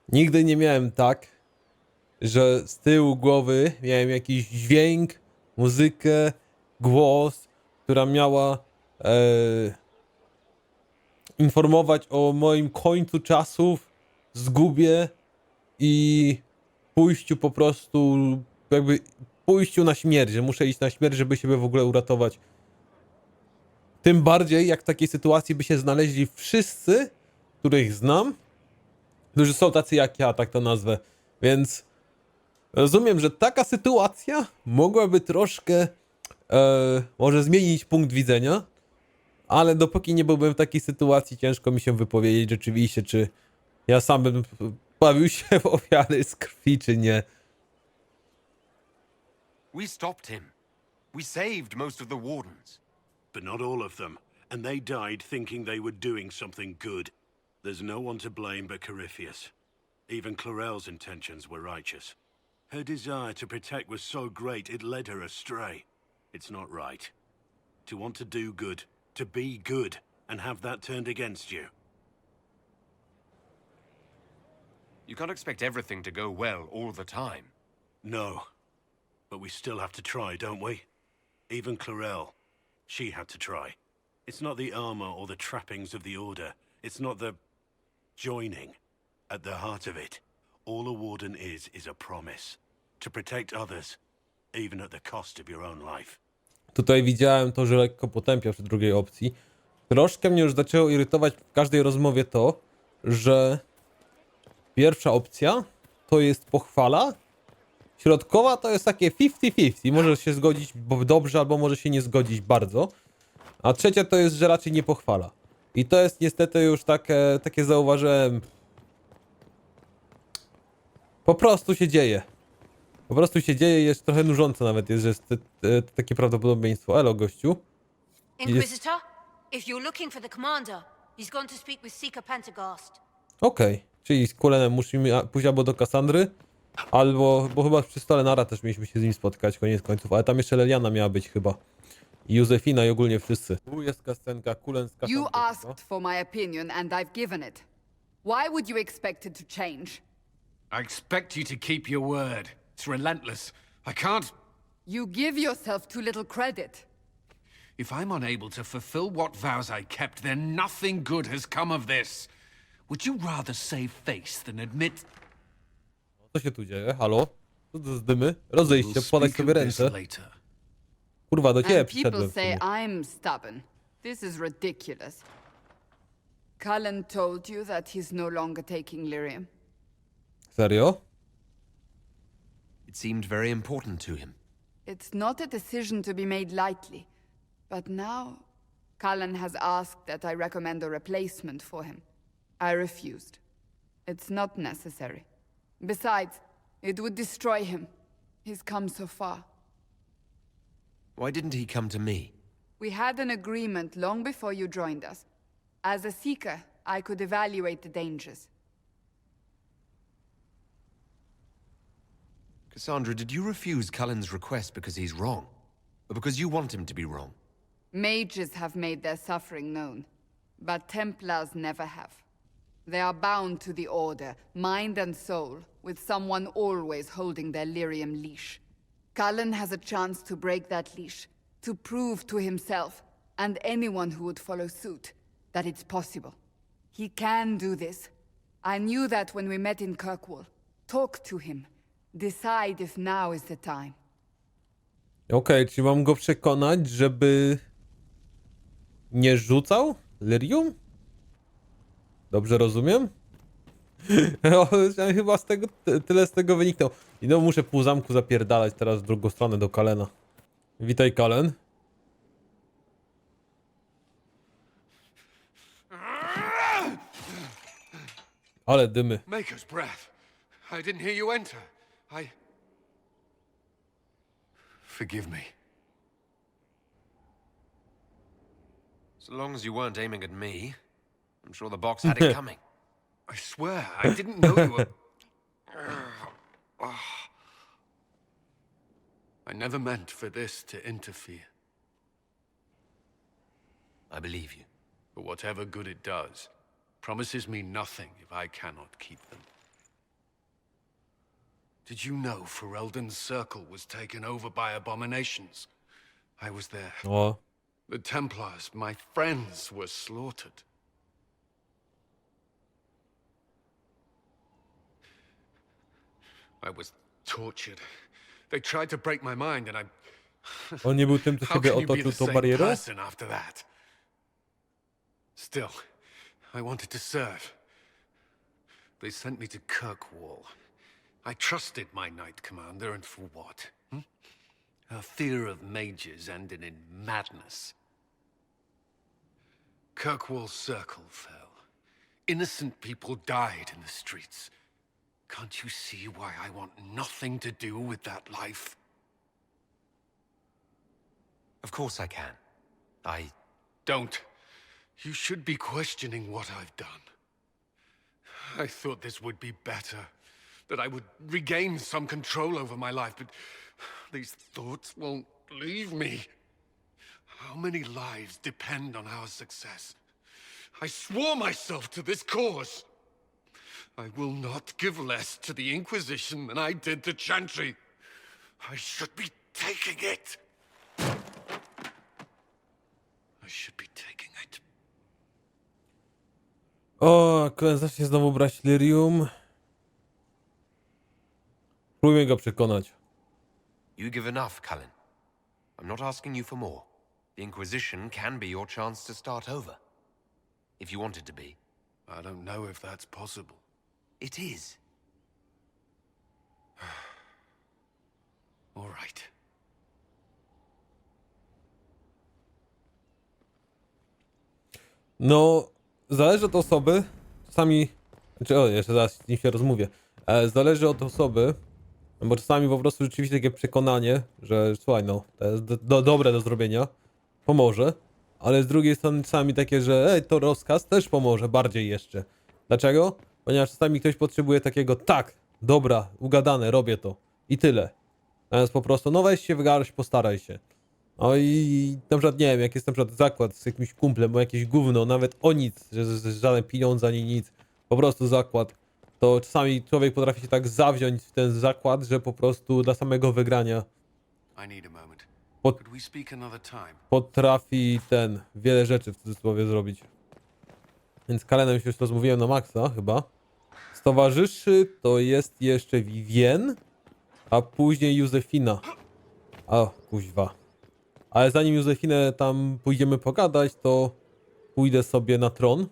nigdy nie miałem tak, że z tyłu głowy miałem jakiś dźwięk, muzykę, głos, która miała informować o moim końcu czasów, zgubie i pójściu po prostu, jakby pójściu na śmierć, że muszę iść na śmierć, żeby siebie w ogóle uratować. Tym bardziej, jak w takiej sytuacji by się znaleźli wszyscy, których znam, którzy są tacy jak ja, tak to nazwę. Więc rozumiem, że taka sytuacja mogłaby troszkę może zmienić punkt widzenia, ale dopóki nie byłbym w takiej sytuacji, ciężko mi się wypowiedzieć rzeczywiście, czy ja sam bym bawił się w ofiary z krwi, czy nie. We stopped him. We saved most of the wardens. But not all of them, and they died thinking they were doing something good. There's no one to blame but Corypheus. Even Clarel's intentions were righteous. Her desire to protect was so great it led her astray. It's not right. To want to do good, to be good, and have that turned against you. You can't expect everything to go well all the time. No. But we still have to try, don't we? Even Clarel. She had to try. It's not the armor or the trappings of the Order. It's not the joining. At the heart of it, all a warden is a promise. To protect others, even at the cost of your own life. Tutaj widziałem to, że lekko potępiał przy drugiej opcji. Troszkę mnie już zaczęło irytować w każdej rozmowie to, że pierwsza opcja to jest pochwala, środkowa to jest takie 50-50. Może się zgodzić dobrze, albo może się nie zgodzić bardzo. A trzecia to jest, że raczej nie pochwala. I to jest niestety już takie zauważyłem. Po prostu się dzieje. Po prostu się dzieje, jest trochę nużące nawet, jest, że jest takie prawdopodobieństwo. Elo, gościu. Inquisitor, if you're looking for the commander, he's gone to speak with Seeker Pentecost. Okej, czyli z Kulenem musimy pójść albo do Kassandry, albo, bo chyba przy stole Nara też mieliśmy się z nim spotkać, koniec końców, ale tam jeszcze Leliana miała być chyba. I Józefina i ogólnie wszyscy. Tu jest kascenka, Kulen z Kassandry. You asked for my opinion and I've given it. Why would you expect it to change? I expect you to keep your word. It's relentless. I can't... You give yourself too little credit. If I'm unable to fulfill what vows I kept, then nothing good has come of this. Would you rather save face than admit... Co się tu dzieje? Halo? Co to za dymy? Rozejść się, podać sobie ręce. Kurwa, do ciebie And people przyszedłem. w say sumie. I'm stubborn. This is ridiculous. Cullen told you that he's no longer taking lyrium. Serio? It seemed very important to him. It's not a decision to be made lightly. But now, Cullen has asked that I recommend a replacement for him. I refused. It's not necessary. Besides, it would destroy him. He's come so far. Why didn't he come to me? We had an agreement long before you joined us. As a seeker, I could evaluate the dangers. Cassandra, did you refuse Cullen's request because he's wrong? Or because you want him to be wrong? Mages have made their suffering known, but Templars never have. They are bound to the Order, mind and soul, with someone always holding their lyrium leash. Cullen has a chance to break that leash, to prove to himself, and anyone who would follow suit, that it's possible. He can do this. I knew that when we met in Kirkwall. Talk to him. Decide if now is the time. Okej, czyli mam go przekonać, żeby nie rzucał lyrium? Dobrze rozumiem? Chyba tyle z tego wyniknął. I no muszę pół zamku zapierdalać teraz w drugą stronę do Kalena. Witaj, Kalen. Ale dymy. Maker's breath. I didn't hear you enter. Forgive me. So long as you weren't aiming at me, I'm sure the box had it coming. I swear, I didn't know you were... I never meant for this to interfere. I believe you. But whatever good it does, promises me nothing if I cannot keep them. Did you know Ferelden's circle was taken over by abominations? I was there. O. The Templars, my friends, were slaughtered. I was tortured. They tried to break my mind and I... On nie był tym, co How siebie can you be otoczył the tą same barierą? person after that? Still, I wanted to serve. They sent me to Kirkwall. I trusted my Knight Commander, and for what? Her fear of mages ended in madness. Kirkwall's circle fell. Innocent people died in the streets. Can't you see why I want nothing to do with that life? Of course I can. Don't. You should be questioning what I've done. I thought this would be better. That I would regain some control over my life, but these thoughts won't leave me. How many lives depend on our success? I swore myself to this cause. I will not give less to the Inquisition than I did to Chantry. I should be taking it. I should be taking it. O, zacznie znowu brać Lyrium. Próbuję go przekonać. You give enough, Cullen. I'm not asking you for more. The Inquisition can be your chance to start over. If you want it to be. I don't know if that's possible. It is. All right. No, zależy od osoby. Czasami... Znaczy, jeszcze zaraz z nim się rozmówię. Zależy od osoby, bo czasami po prostu rzeczywiście takie przekonanie, że słuchaj, no, to jest dobre do zrobienia, pomoże, ale z drugiej strony czasami takie, że to rozkaz też pomoże bardziej jeszcze. Dlaczego? Ponieważ czasami ktoś potrzebuje takiego, tak, dobra, ugadane, robię to i tyle. Natomiast po prostu, no weź się w garść, postaraj się. No i na przykład, nie wiem, jak jest na przykład zakład z jakimś kumplem, bo jakieś gówno, nawet o nic, że żaden pieniądze ani nic, po prostu zakład, to czasami człowiek potrafi się tak zawziąć w ten zakład, że po prostu dla samego wygrania potrafi wiele rzeczy w cudzysłowie zrobić. Więc Cullenem się już rozmówiłem na maksa chyba. Z towarzyszy to jest jeszcze Vivien, a później Józefina. O, kuźwa. Ale zanim Józefinę tam pójdziemy pogadać, to pójdę sobie na tron.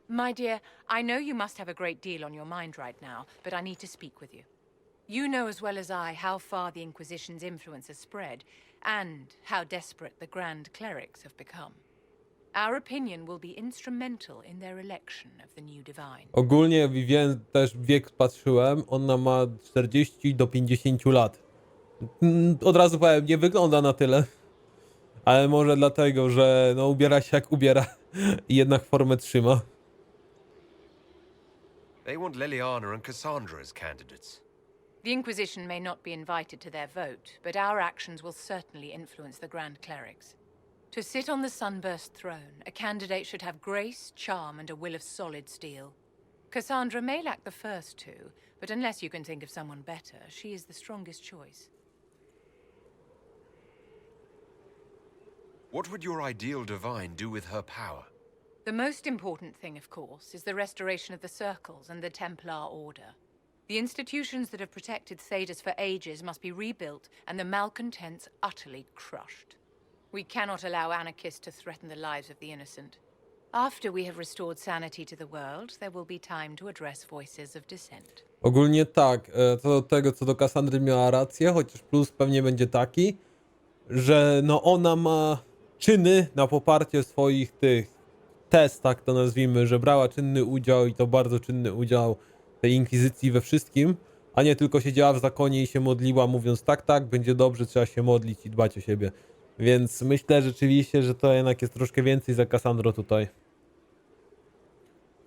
My dear, I know you must have a great deal on your mind right now, but I need to speak with you. You know as well as I how far the Inquisition's influence has spread, and how desperate the Grand Clerics have become. Our opinion will be instrumental in their election of the new divine. Ogólnie Vivien też wiek patrzyłem, ona ma 40 do 50 lat. Od razu powiem, nie wygląda na tyle. Ale może dlatego, że no ubiera się jak ubiera i jednak formę trzyma. They want Liliana and Cassandra as candidates. The Inquisition may not be invited to their vote, but our actions will certainly influence the Grand Clerics. To sit on the Sunburst throne, a candidate should have grace, charm, and a will of solid steel. Cassandra may lack the first two, but unless you can think of someone better, she is the strongest choice. What would your ideal divine do with her power? The most important thing, of course, is the restoration of the Circles and the Templar Order. The institutions that have protected Thedas for ages must be rebuilt and the malcontents utterly crushed. We cannot allow anarchists to threaten the lives of the innocent. After we have restored sanity to the world, there will be time to address voices of dissent. Ogólnie tak, co do tego, co do Cassandry miała rację, chociaż plus pewnie będzie taki, że no ona ma czyny na poparcie swoich tych test, tak to nazwijmy, że brała czynny udział i to bardzo czynny udział tej inkwizycji we wszystkim, a nie tylko siedziała w zakonie i się modliła, mówiąc tak, tak, będzie dobrze, trzeba się modlić i dbać o siebie. Więc myślę rzeczywiście, że to jednak jest troszkę więcej za Cassandro tutaj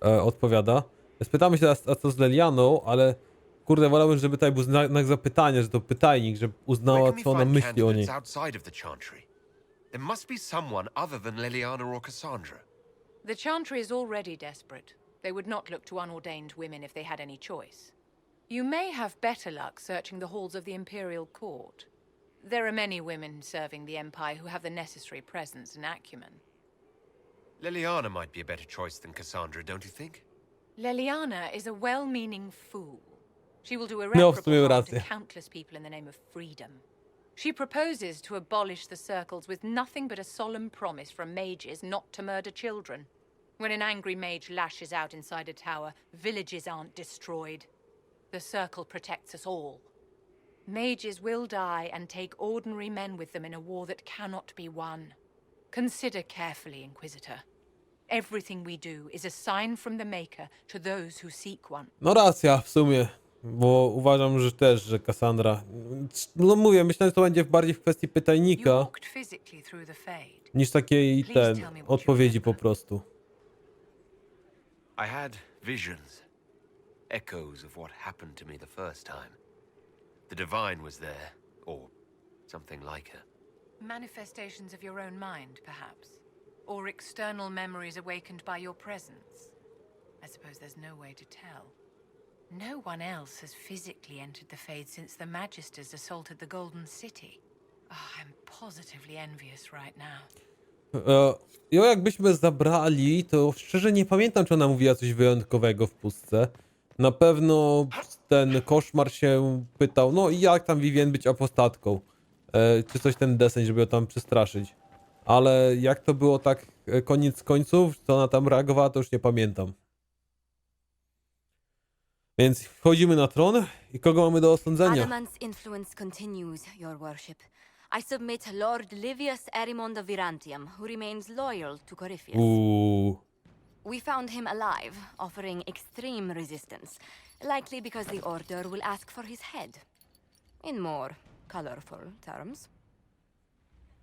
odpowiada. Spytamy się teraz, a co z Lelianą, ale kurde, wolałbym, żeby tutaj był znak zapytania, że to pytajnik, żeby uznała, co ona myśli o niej. There must be someone other than Liliana or Cassandra. The Chantry is already desperate. They would not look to unordained women if they had any choice. You may have better luck searching the halls of the Imperial Court. There are many women serving the Empire who have the necessary presence and acumen. Liliana might be a better choice than Cassandra, don't you think? Liliana is a well-meaning fool. She will do irreparable harm to countless people in the name of freedom. She proposes to abolish the Circles with nothing but a solemn promise from mages not to murder children. When an angry mage lashes out inside a tower, villages aren't destroyed. The circle protects us all. Mages will die and take ordinary men with them in a war that cannot be won. Consider carefully, Inquisitor. Everything we do is a sign from the Maker to those who seek one. No racja, w sumie. Bo uważam, że też, że Cassandra... No mówię, myślę, że to będzie bardziej w kwestii pytajnika, niż takiej odpowiedzi po prostu. I had visions. Echoes of what happened to me the first time. The Divine was there, or something like her. Manifestations of your own mind, perhaps? Or external memories awakened by your presence? I suppose there's no way to tell. No one else has physically entered the Fade since the Magisters assaulted the Golden City. Oh, I'm positively envious right now. Ją jakbyśmy zabrali, to szczerze nie pamiętam, czy ona mówiła coś wyjątkowego w pustce. Na pewno ten koszmar się pytał, no i jak tam Vivien być apostatką? Czy coś ten deseń, żeby ją tam przestraszyć. Ale jak to było tak koniec końców, co ona tam reagowała, to już nie pamiętam. Więc wchodzimy na tron i kogo mamy do osądzenia? Adamant's influence continues, your worship. I submit Lord Livius Erimond of Virantium, who remains loyal to Corypheus. We found him alive, offering extreme resistance, likely because the Order will ask for his head. In more colorful terms.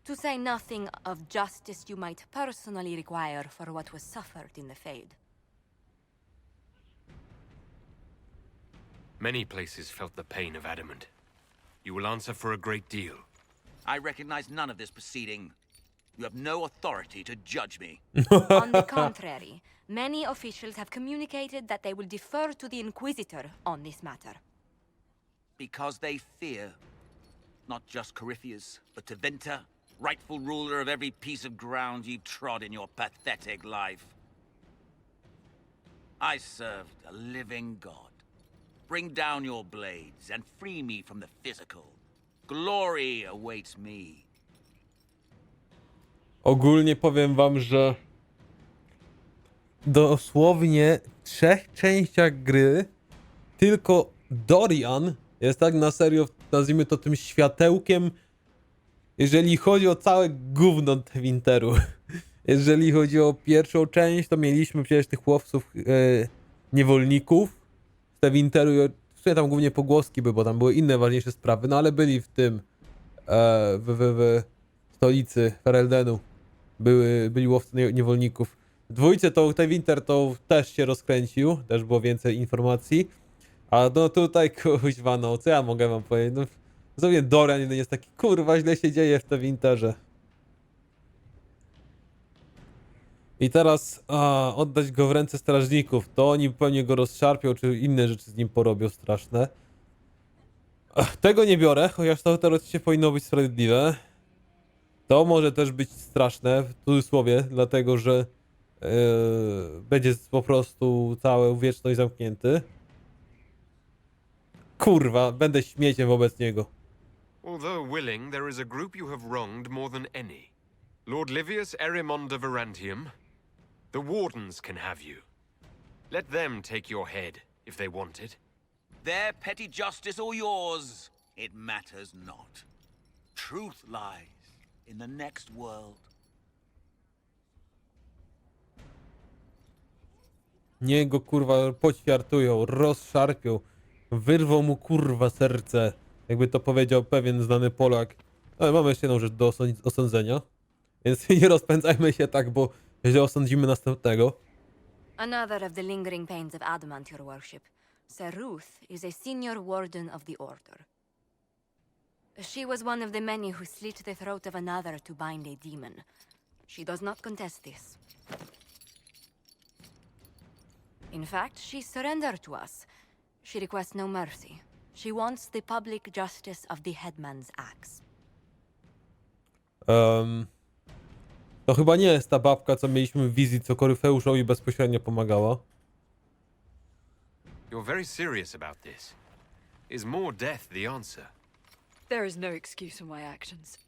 To say nothing of justice you might personally require for what was suffered in the Fade. Many places felt the pain of adamant. You will answer for a great deal. I recognize none of this proceeding. You have no authority to judge me. On the contrary, many officials have communicated that they will defer to the Inquisitor on this matter. Because they fear not just Corypheus, but Tevinter, rightful ruler of every piece of ground you've trod in your pathetic life. I served a living god. Bring down your blades and free me from the physical. Glory awaits me. Ogólnie powiem wam, że dosłownie w 3 częściach gry tylko Dorian jest tak na serio, nazwijmy to tym światełkiem, jeżeli chodzi o całe gówno Tevinteru. Jeżeli chodzi o pierwszą część, to mieliśmy przecież tych łowców niewolników z Tevinteru i w sumie tam głównie pogłoski były, bo tam były inne ważniejsze sprawy, no ale byli w tym w stolicy Fereldenu. Byli łowcy niewolników. W 2 to Tevinter to też się rozkręcił, też było więcej informacji. A no tutaj kuźwa, no co ja mogę wam powiedzieć? No, zupełnie Dorian jest taki, kurwa, źle się dzieje w Tevinterze. I teraz oddać go w ręce strażników, to oni pewnie go rozszarpią, czy inne rzeczy z nim porobią straszne. Tego nie biorę, chociaż to teoretycznie powinno być sprawiedliwe. To może też być straszne, w cudzysłowie, dlatego że będzie po prostu całą wieczność zamknięty. Kurwa, będę śmieciem wobec niego. Although willing, there is a group you have wronged more than any. Lord Livius Erimond of Virantium. The Wardens can have you. Let them take your head, if they want it. Their petty justice or yours, it matters not. Truth lies in the next world. Niego kurwa poćwiartują, rozszarpią, wyrwą mu kurwa serce, jakby to powiedział pewien znany Polak. Ale mamy jeszcze jedną rzecz do osądzenia, więc nie rozpędzajmy się tak, bo źle osądzimy następnego. Another of the lingering pains of Adamant, your worship. Sir Ruth is a senior warden of the Order. She was one of the many who slit the throat of another to bind a demon. She does not contest this. In fact, she surrendered to us. She requests no mercy. She wants the public justice of the headman's axe. To chyba nie jest ta babka, co mieliśmy w wizji, co Koryfeuszowi bezpośrednio pomagała. You're very serious about this. Is more death the answer? There is no excuse for my actions.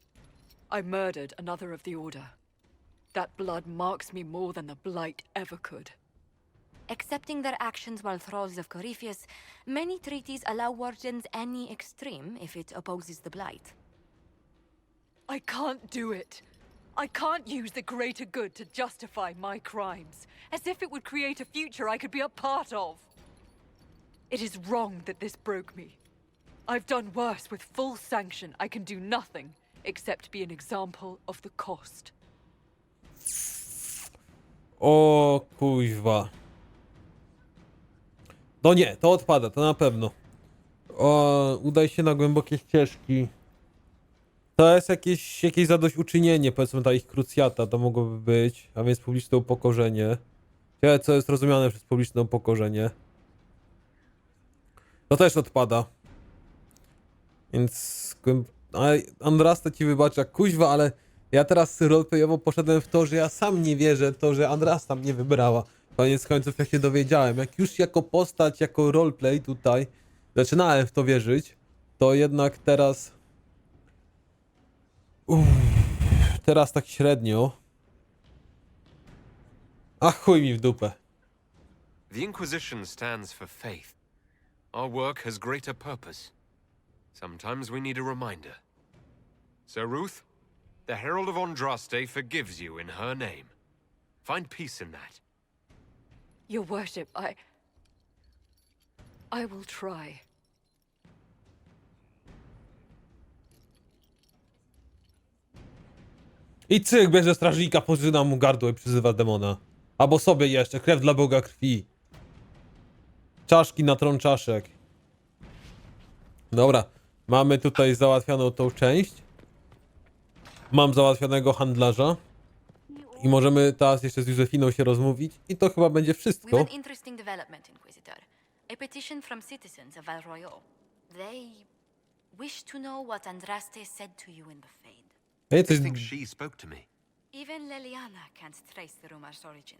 I murdered another of the Order. That blood marks me more than the blight ever could. Accepting their actions while thralls of Corypheus, many treaties allow wardens any extreme if it opposes the blight. I can't do it. I can't use the greater good to justify my crimes, as if it would create a future I could be a part of. It is wrong that this broke me. I've done worse with full sanction. I can do nothing except be an example of the cost. O kuźwa. No nie, to odpada, to na pewno. O, udaj się na głębokie ścieżki. To jest jakieś zadośćuczynienie, powiedzmy, ta ich krucjata, to mogłoby być, a więc publiczne upokorzenie. Ciekawe, co jest rozumiane przez publiczne upokorzenie. To też odpada. Więc... Andrasta ci wybacza, kuźwa, ale ja teraz roleplayowo poszedłem w to, że ja sam nie wierzę w to, że Andrasta mnie wybrała. Koniec końców ja się dowiedziałem. Jak już jako postać, jako roleplay tutaj zaczynałem w to wierzyć, to jednak teraz... teraz tak średnio. A chuj mi w dupę. The Inquisition stands for faith. Our work has greater purpose. Sometimes we need a reminder. So, Ruth, the Herald of Andraste forgives you in her name. Find peace in that. Your worship, I will try. I cyk, bierze strażnika, pożyna mu gardło i przyzywa demona. Albo sobie jeszcze, krew dla Boga krwi. Czaszki na tron czaszek. Dobra, mamy tutaj załatwioną tą część. Mam załatwionego handlarza. I możemy teraz jeszcze z Józefiną się rozmówić. I to chyba będzie wszystko. We've an interesting development, Inquisitor. A petition from citizens of Val Royal. They wish to know what Andraste said to you in the Fade. Hey, I think she spoke to me. Even Leliana can't trace the rumor's origin.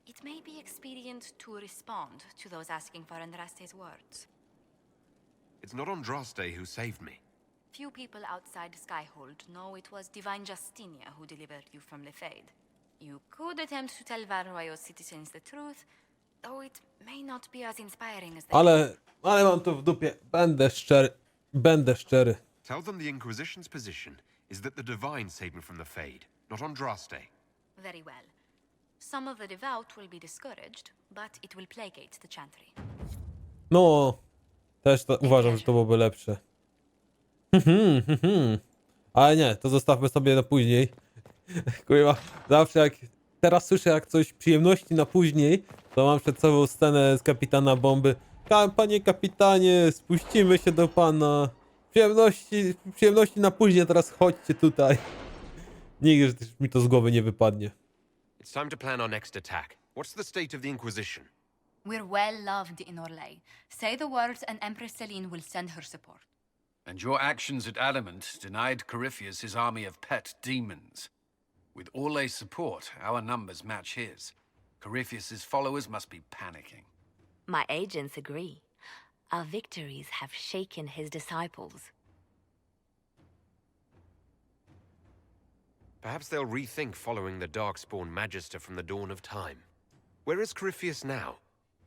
It may be expedient to respond to those asking for Andraste's words. It's not Andraste who saved me. Few people outside Skyhold know it was Divine Justinia who delivered you from the Fade. You could attempt to tell Val Royal citizens the truth, though it may not be as inspiring as they... Ale mam to w dupie. Będę szczery. Będę szczery. Tell them the Inquisition's position is that the Divine saved me from the Fade, not Andraste. Very well. Some of the devout will be discouraged, but it will placate the chantry. No, też uważam, że to byłoby lepsze. Ale nie, to zostawmy sobie na później. Kurwa, zawsze jak teraz słyszę jak coś przyjemności na później, to mam przed sobą scenę z kapitana bomby. Panie kapitanie, spuścimy się do pana. Przyjemności na później, teraz chodźcie tutaj. Nigdy mi to z głowy nie wypadnie. It's time to plan our next attack. What's the state of the Inquisition? We're well loved in Orlais. Say the words and Empress Celine will send her support. And your actions at Adamant denied Corypheus his army of pet demons. With Orlais' support, our numbers match his. Corypheus's followers must be panicking. My agents agree. Our victories have shaken his disciples. Perhaps they'll rethink following the Darkspawn Magister from the dawn of time. Where is Corypheus now?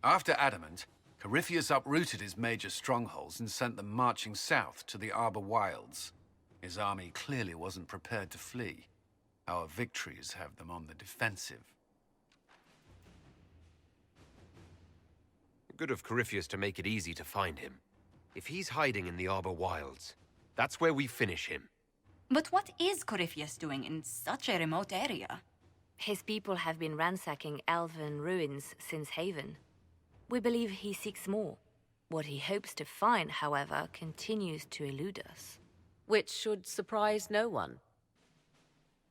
After Adamant, Corypheus uprooted his major strongholds and sent them marching south to the Arbor Wilds. His army clearly wasn't prepared to flee. Our victories have them on the defensive. Good of Corypheus to make it easy to find him. If he's hiding in the Arbor Wilds, that's where we finish him. But what is Corypheus doing in such a remote area? His people have been ransacking elven ruins since Haven. We believe he seeks more. What he hopes to find, however, continues to elude us. Which should surprise no one.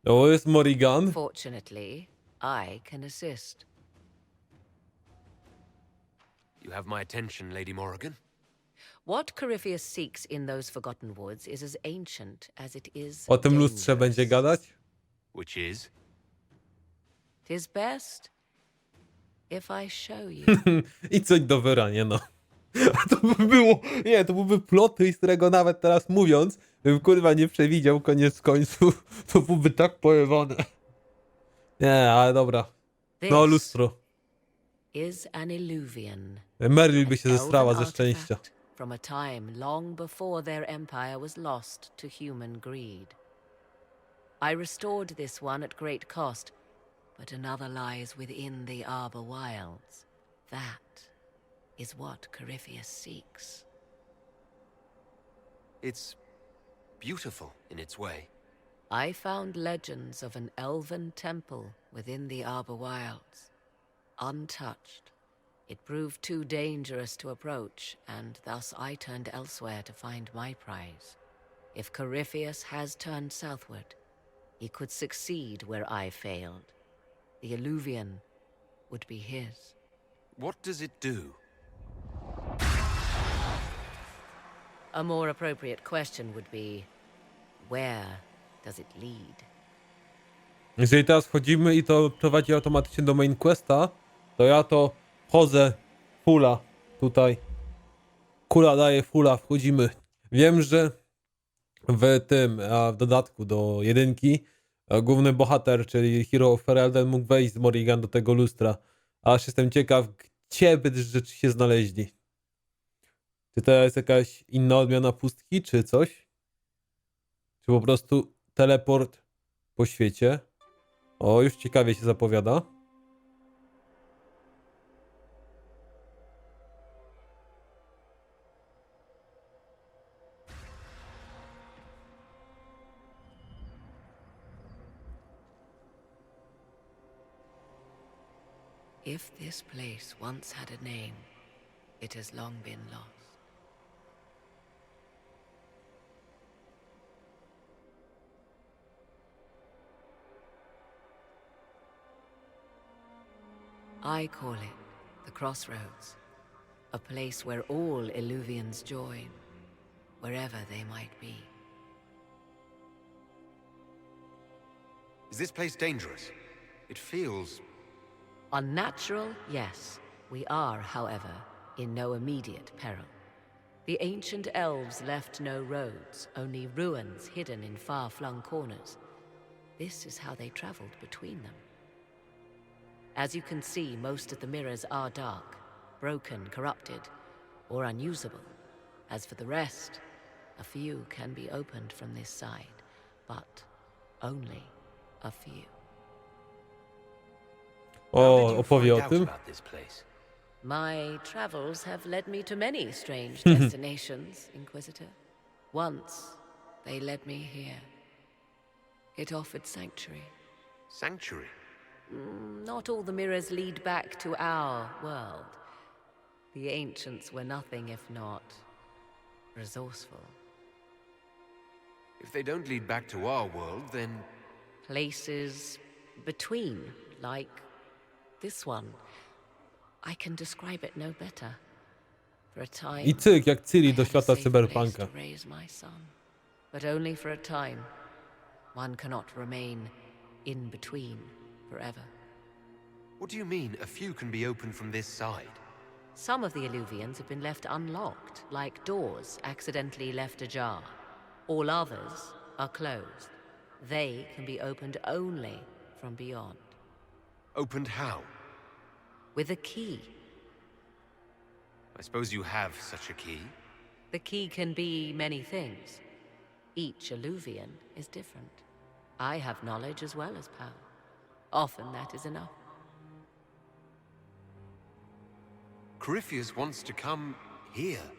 To jest Morrigan. Fortunately, I can assist. You have my attention, Lady Morrigan. What Corypheus seeks in those forgotten woods is as ancient as it is O tym lustrze będzie gadać? Which is? 'Tis best if I show you. I coś do wyrania, no. A to by było... Nie, to byłby plot twist, którego nawet teraz mówiąc, bym kurwa nie przewidział koniec końców. To byłby tak pojebane. Nie, ale dobra. No, lustro. Is an illuvian. Merlin by się An zestrała elven ze szczęścia. artifact from a time long before their empire was lost to human greed. I restored this one at great cost, but another lies within the Arbor Wilds. That is what Corypheus seeks. It's beautiful in its way. I found legends of an elven temple within the Arbor Wilds. Untouched. It proved too dangerous to approach, and thus I turned elsewhere to find my prize. If Corypheus has turned southward, he could succeed where I failed. The Illuvian would be his. What does it do? A more appropriate question would be, where does it lead? Jeżeli teraz wchodzimy i to prowadzi automatycznie do main questa, to ja to wchodzę fulla tutaj. Kula daje fulla, wchodzimy. Wiem, że w tym, a w dodatku do jedynki, główny bohater, czyli Hero of Ferelden, mógł wejść z Morrigan do tego lustra. Aż jestem ciekaw, gdzie by te rzeczy się znaleźli. Czy to jest jakaś inna odmiana pustki, czy coś? Czy po prostu teleport po świecie? O, już ciekawie się zapowiada. If this place once had a name, it has long been lost. I call it the Crossroads, a place where all Illuvians join, wherever they might be. Is this place dangerous? It feels... Unnatural, yes. We are, however, in no immediate peril. The ancient elves left no roads, only ruins hidden in far-flung corners. This is how they traveled between them. As you can see, most of the mirrors are dark, broken, corrupted, or unusable. As for the rest, a few can be opened from this side, but only a few. O, opowie o tym. My travels have led me to many strange destinations, Inquisitor. Once, they led me here. It offered sanctuary. Sanctuary? Not all the mirrors lead back to our world. The ancients were nothing if not resourceful. If they don't lead back to our world, then... Places between, like this one. I can describe it no better. For a time, I cyk, jak Ciri do I had a świata safe cyberpunka. place to raise my son. But only for a time. One cannot remain in between forever. What do you mean, a few can be opened from this side? Some of the Illuvians have been left unlocked, like doors accidentally left ajar. All others are closed. They can be opened only from beyond. Opened how? With a key. I suppose you have such a key? The key can be many things. Each Illuvian is different. I have knowledge as well as power. Often that is enough. Corypheus wants to come here.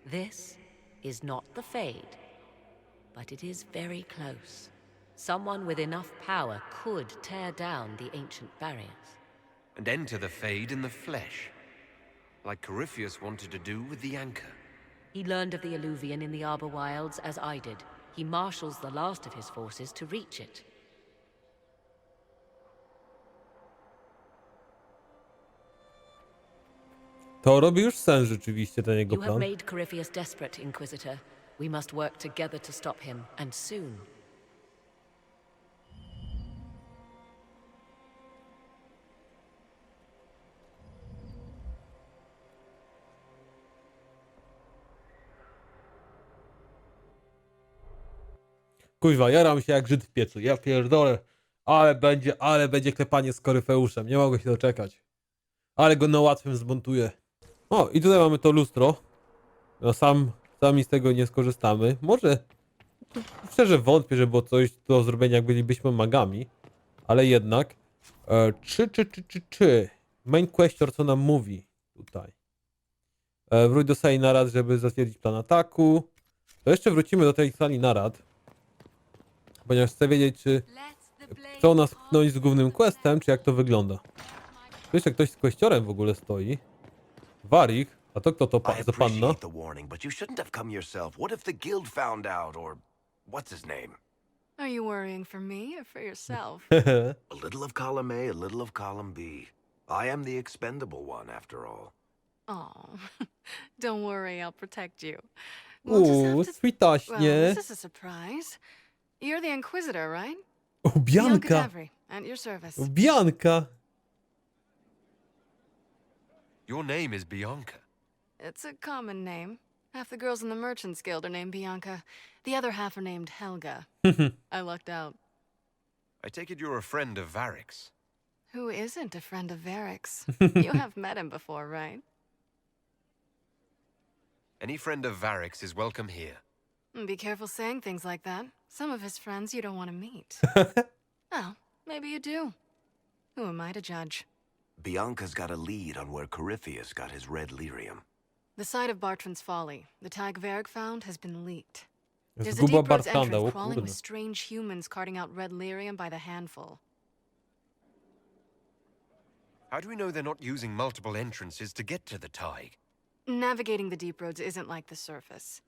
This is not the Fade, but it is very close. Someone with enough power could tear down the ancient barriers. And enter the Fade in the flesh. Like Corypheus wanted to do with the anchor. He learned of the Illuvian in the Arbor Wilds as I did. He marshals the last of his forces to reach it. To robi już sens rzeczywiście, ten jego You have plan. made Corypheus desperate, Inquisitor. We must work together to stop him, and soon. Kuźwa, jaram się jak Żyd w piecu. Ja pierdolę. Ale będzie klepanie z koryfeuszem. Nie mogę się doczekać. Ale go na łatwym zmontuję. O, i tutaj mamy to lustro. No sami z tego nie skorzystamy. Może, szczerze wątpię, że było coś do zrobienia, jak bylibyśmy magami. Ale jednak. Main question, co nam mówi tutaj. Wróć do sali narad, żeby zatwierdzić plan ataku. To jeszcze wrócimy do tej sali narad. Ponieważ chcę wiedzieć, czy chcą nas pchnąć z głównym questem, czy jak to wygląda. Tu jeszcze ktoś z kwestiorem w ogóle stoi. Warik. A to kto to za panna? appreciate the warning, but you shouldn't have come yourself. What if the guild found out, or what's his name? Are you worrying for me or for yourself? A little of column A, a little of column B. I am the expendable one, after all. Oh, don't worry, I'll protect you. We'll just have to... Switaśnie. Well, this is a surprise. You're the Inquisitor, right? O, Bianka. Davry, at your service. Bianka. Your name is Bianca. It's a common name. Half the girls in the Merchants Guild are named Bianca. The other half are named Helga. I lucked out. I take it you're a friend of Varric's. Who isn't a friend of Varric's? You have met him before, right? Any friend of Varric's is welcome here. Be careful saying things like that. Some of his friends you don't want to meet. Well, maybe you do. Who am I to judge? Bianca's got a lead on where Corypheus got his red lyrium. The site of Bartran's Folly, the tag Varric found, has been leaked. There's a Zguba deep roads Bartranda, entrance o crawling kurde. with strange humans carting out red lyrium by the handful. How do we know they're not using multiple entrances to get to the Tig? Navigating the deep roads isn't like the surface.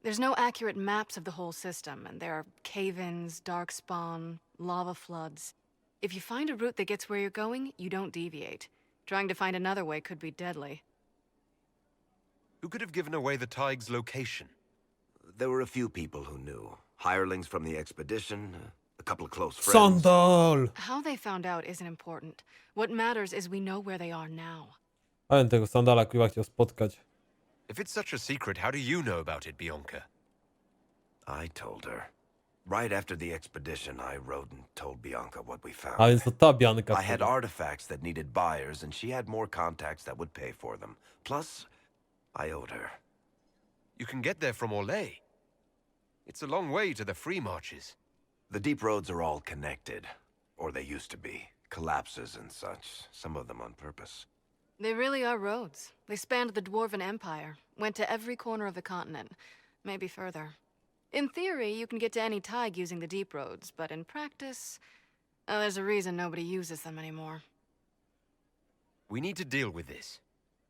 There's no accurate maps of the whole system, and there are cave-ins, dark spawn, lava floods. If you find a route that gets where you're going, you don't deviate. Trying to find another way could be deadly. Who could have given away the Tig's location? There were a few people who knew. Hirelings from the expedition, a couple of close friends. Sandal! How they found out isn't important. What matters is we know where they are now. Ale tego sandala chyba chciał spotkać. If it's such a secret, how do you know about it, Bianca? I told her. Right after the expedition, I wrote and told Bianca what we found. A więc to ta Bianka. I had artifacts that needed buyers, and she had more contacts that would pay for them. Plus, I owed her. You can get there from Orlais. It's a long way to the free marches. The deep roads are all connected. Or they used to be. Collapses and such. Some of them on purpose. They really are roads. They spanned the Dwarven Empire, went to every corner of the continent, maybe further. In theory, you can get to any Tig using the deep roads, but in practice, there's a reason nobody uses them anymore. We need to deal with this.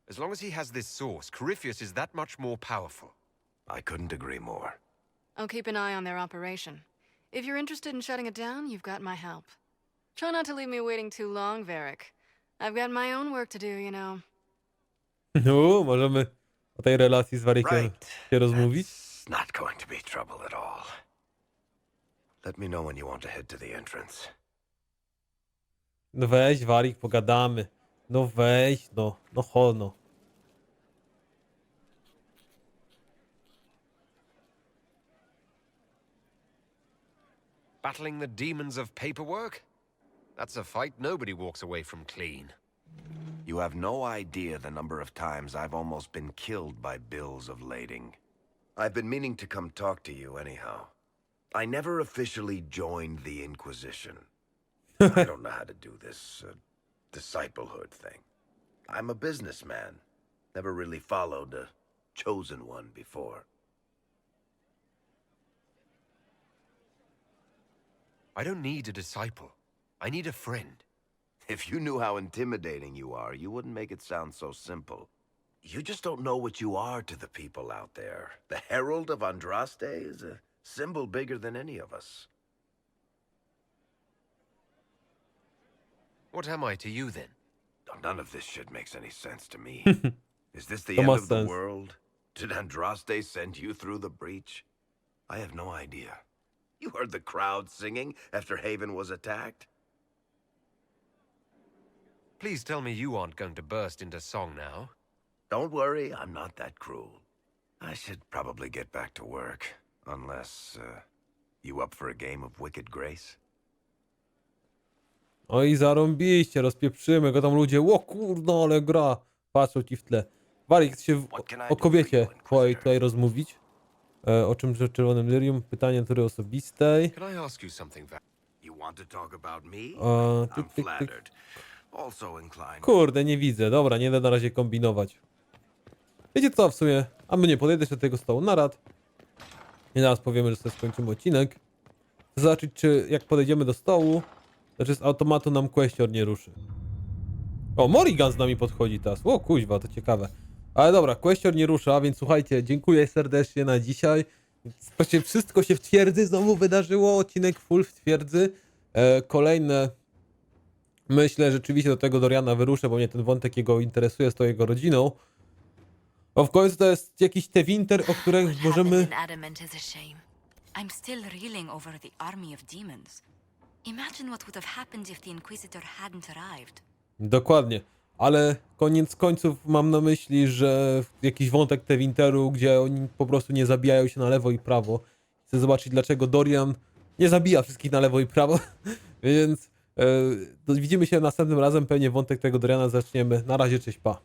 As long as he has this source, Corypheus is that much more powerful. I couldn't agree more. I'll keep an eye on their operation. If you're interested in shutting it down, you've got my help. Try not to leave me waiting too long, Varric. I've got my own work to do, you know. No, możemy o tej relacji z Varikiem się rozmówić. It's not going to be trouble at all. Let me know when you want to head to the entrance. No weź, Varik, pogadamy. No weź, no. No no. Battling the demons of paperwork? That's a fight nobody walks away from clean. You have no idea the number of times I've almost been killed by bills of lading. I've been meaning to come talk to you anyhow. I never officially joined the Inquisition. I don't know how to do this disciplehood thing. I'm a businessman. Never really followed a chosen one before. I don't need a disciple. I need a friend. If you knew how intimidating you are, you wouldn't make it sound so simple. You just don't know what you are to the people out there. The Herald of Andraste is a symbol bigger than any of us. What am I to you, then? None of this shit makes any sense to me. Is this the That end makes of the sense. world? Did Andraste send you through the breach? I have no idea. You heard the crowd singing after Haven was attacked? Please tell me you aren't going to burst into song now. Don't worry, I'm not that cruel. I should probably get back to work. Unless, you up for a game of Wicked Grace? O i zarąbiście, rozpieprzymy go tam ludzie. Ło kurno, ale gra. Patrzą ci w tle. Warik, chce się o kobiecie tutaj rozmówić. O czym w Czerwonym Lyrium? Pytanie natury osobistej. Can I ask you something? You want to talk about me? Tyk, I'm tyk, tyk. flattered. Also inclined. Kurde, nie widzę. Dobra, nie będę na razie kombinować. Wiecie co w sumie? A my nie podejdę się do tego stołu narad. I zaraz powiemy, że sobie skończymy odcinek. Chcę zobaczyć, czy jak podejdziemy do stołu, to czy z automatu nam questor nie ruszy. O, Morrigan z nami podchodzi teraz. O, kuźwa, to ciekawe. Ale dobra, questor nie rusza, więc słuchajcie, dziękuję serdecznie na dzisiaj. Właściwie wszystko się w twierdzy znowu wydarzyło. Odcinek full w twierdzy. Kolejne... Myślę, że rzeczywiście do tego Doriana wyruszę, bo mnie ten wątek jego interesuje z tą jego rodziną. Bo w końcu to jest jakiś te winter, o którym możemy... Adamant is a shame. I'm still reeling over the army of demons. Imagine what would have happened if the Inquisitor hadn't arrived. Dokładnie. Ale koniec końców mam na myśli, że jakiś wątek te winteru, gdzie oni po prostu nie zabijają się na lewo i prawo. Chcę zobaczyć, dlaczego Dorian nie zabija wszystkich na lewo i prawo. Więc widzimy się następnym razem. Pewnie wątek tego Doriana zaczniemy. Na razie, cześć, pa.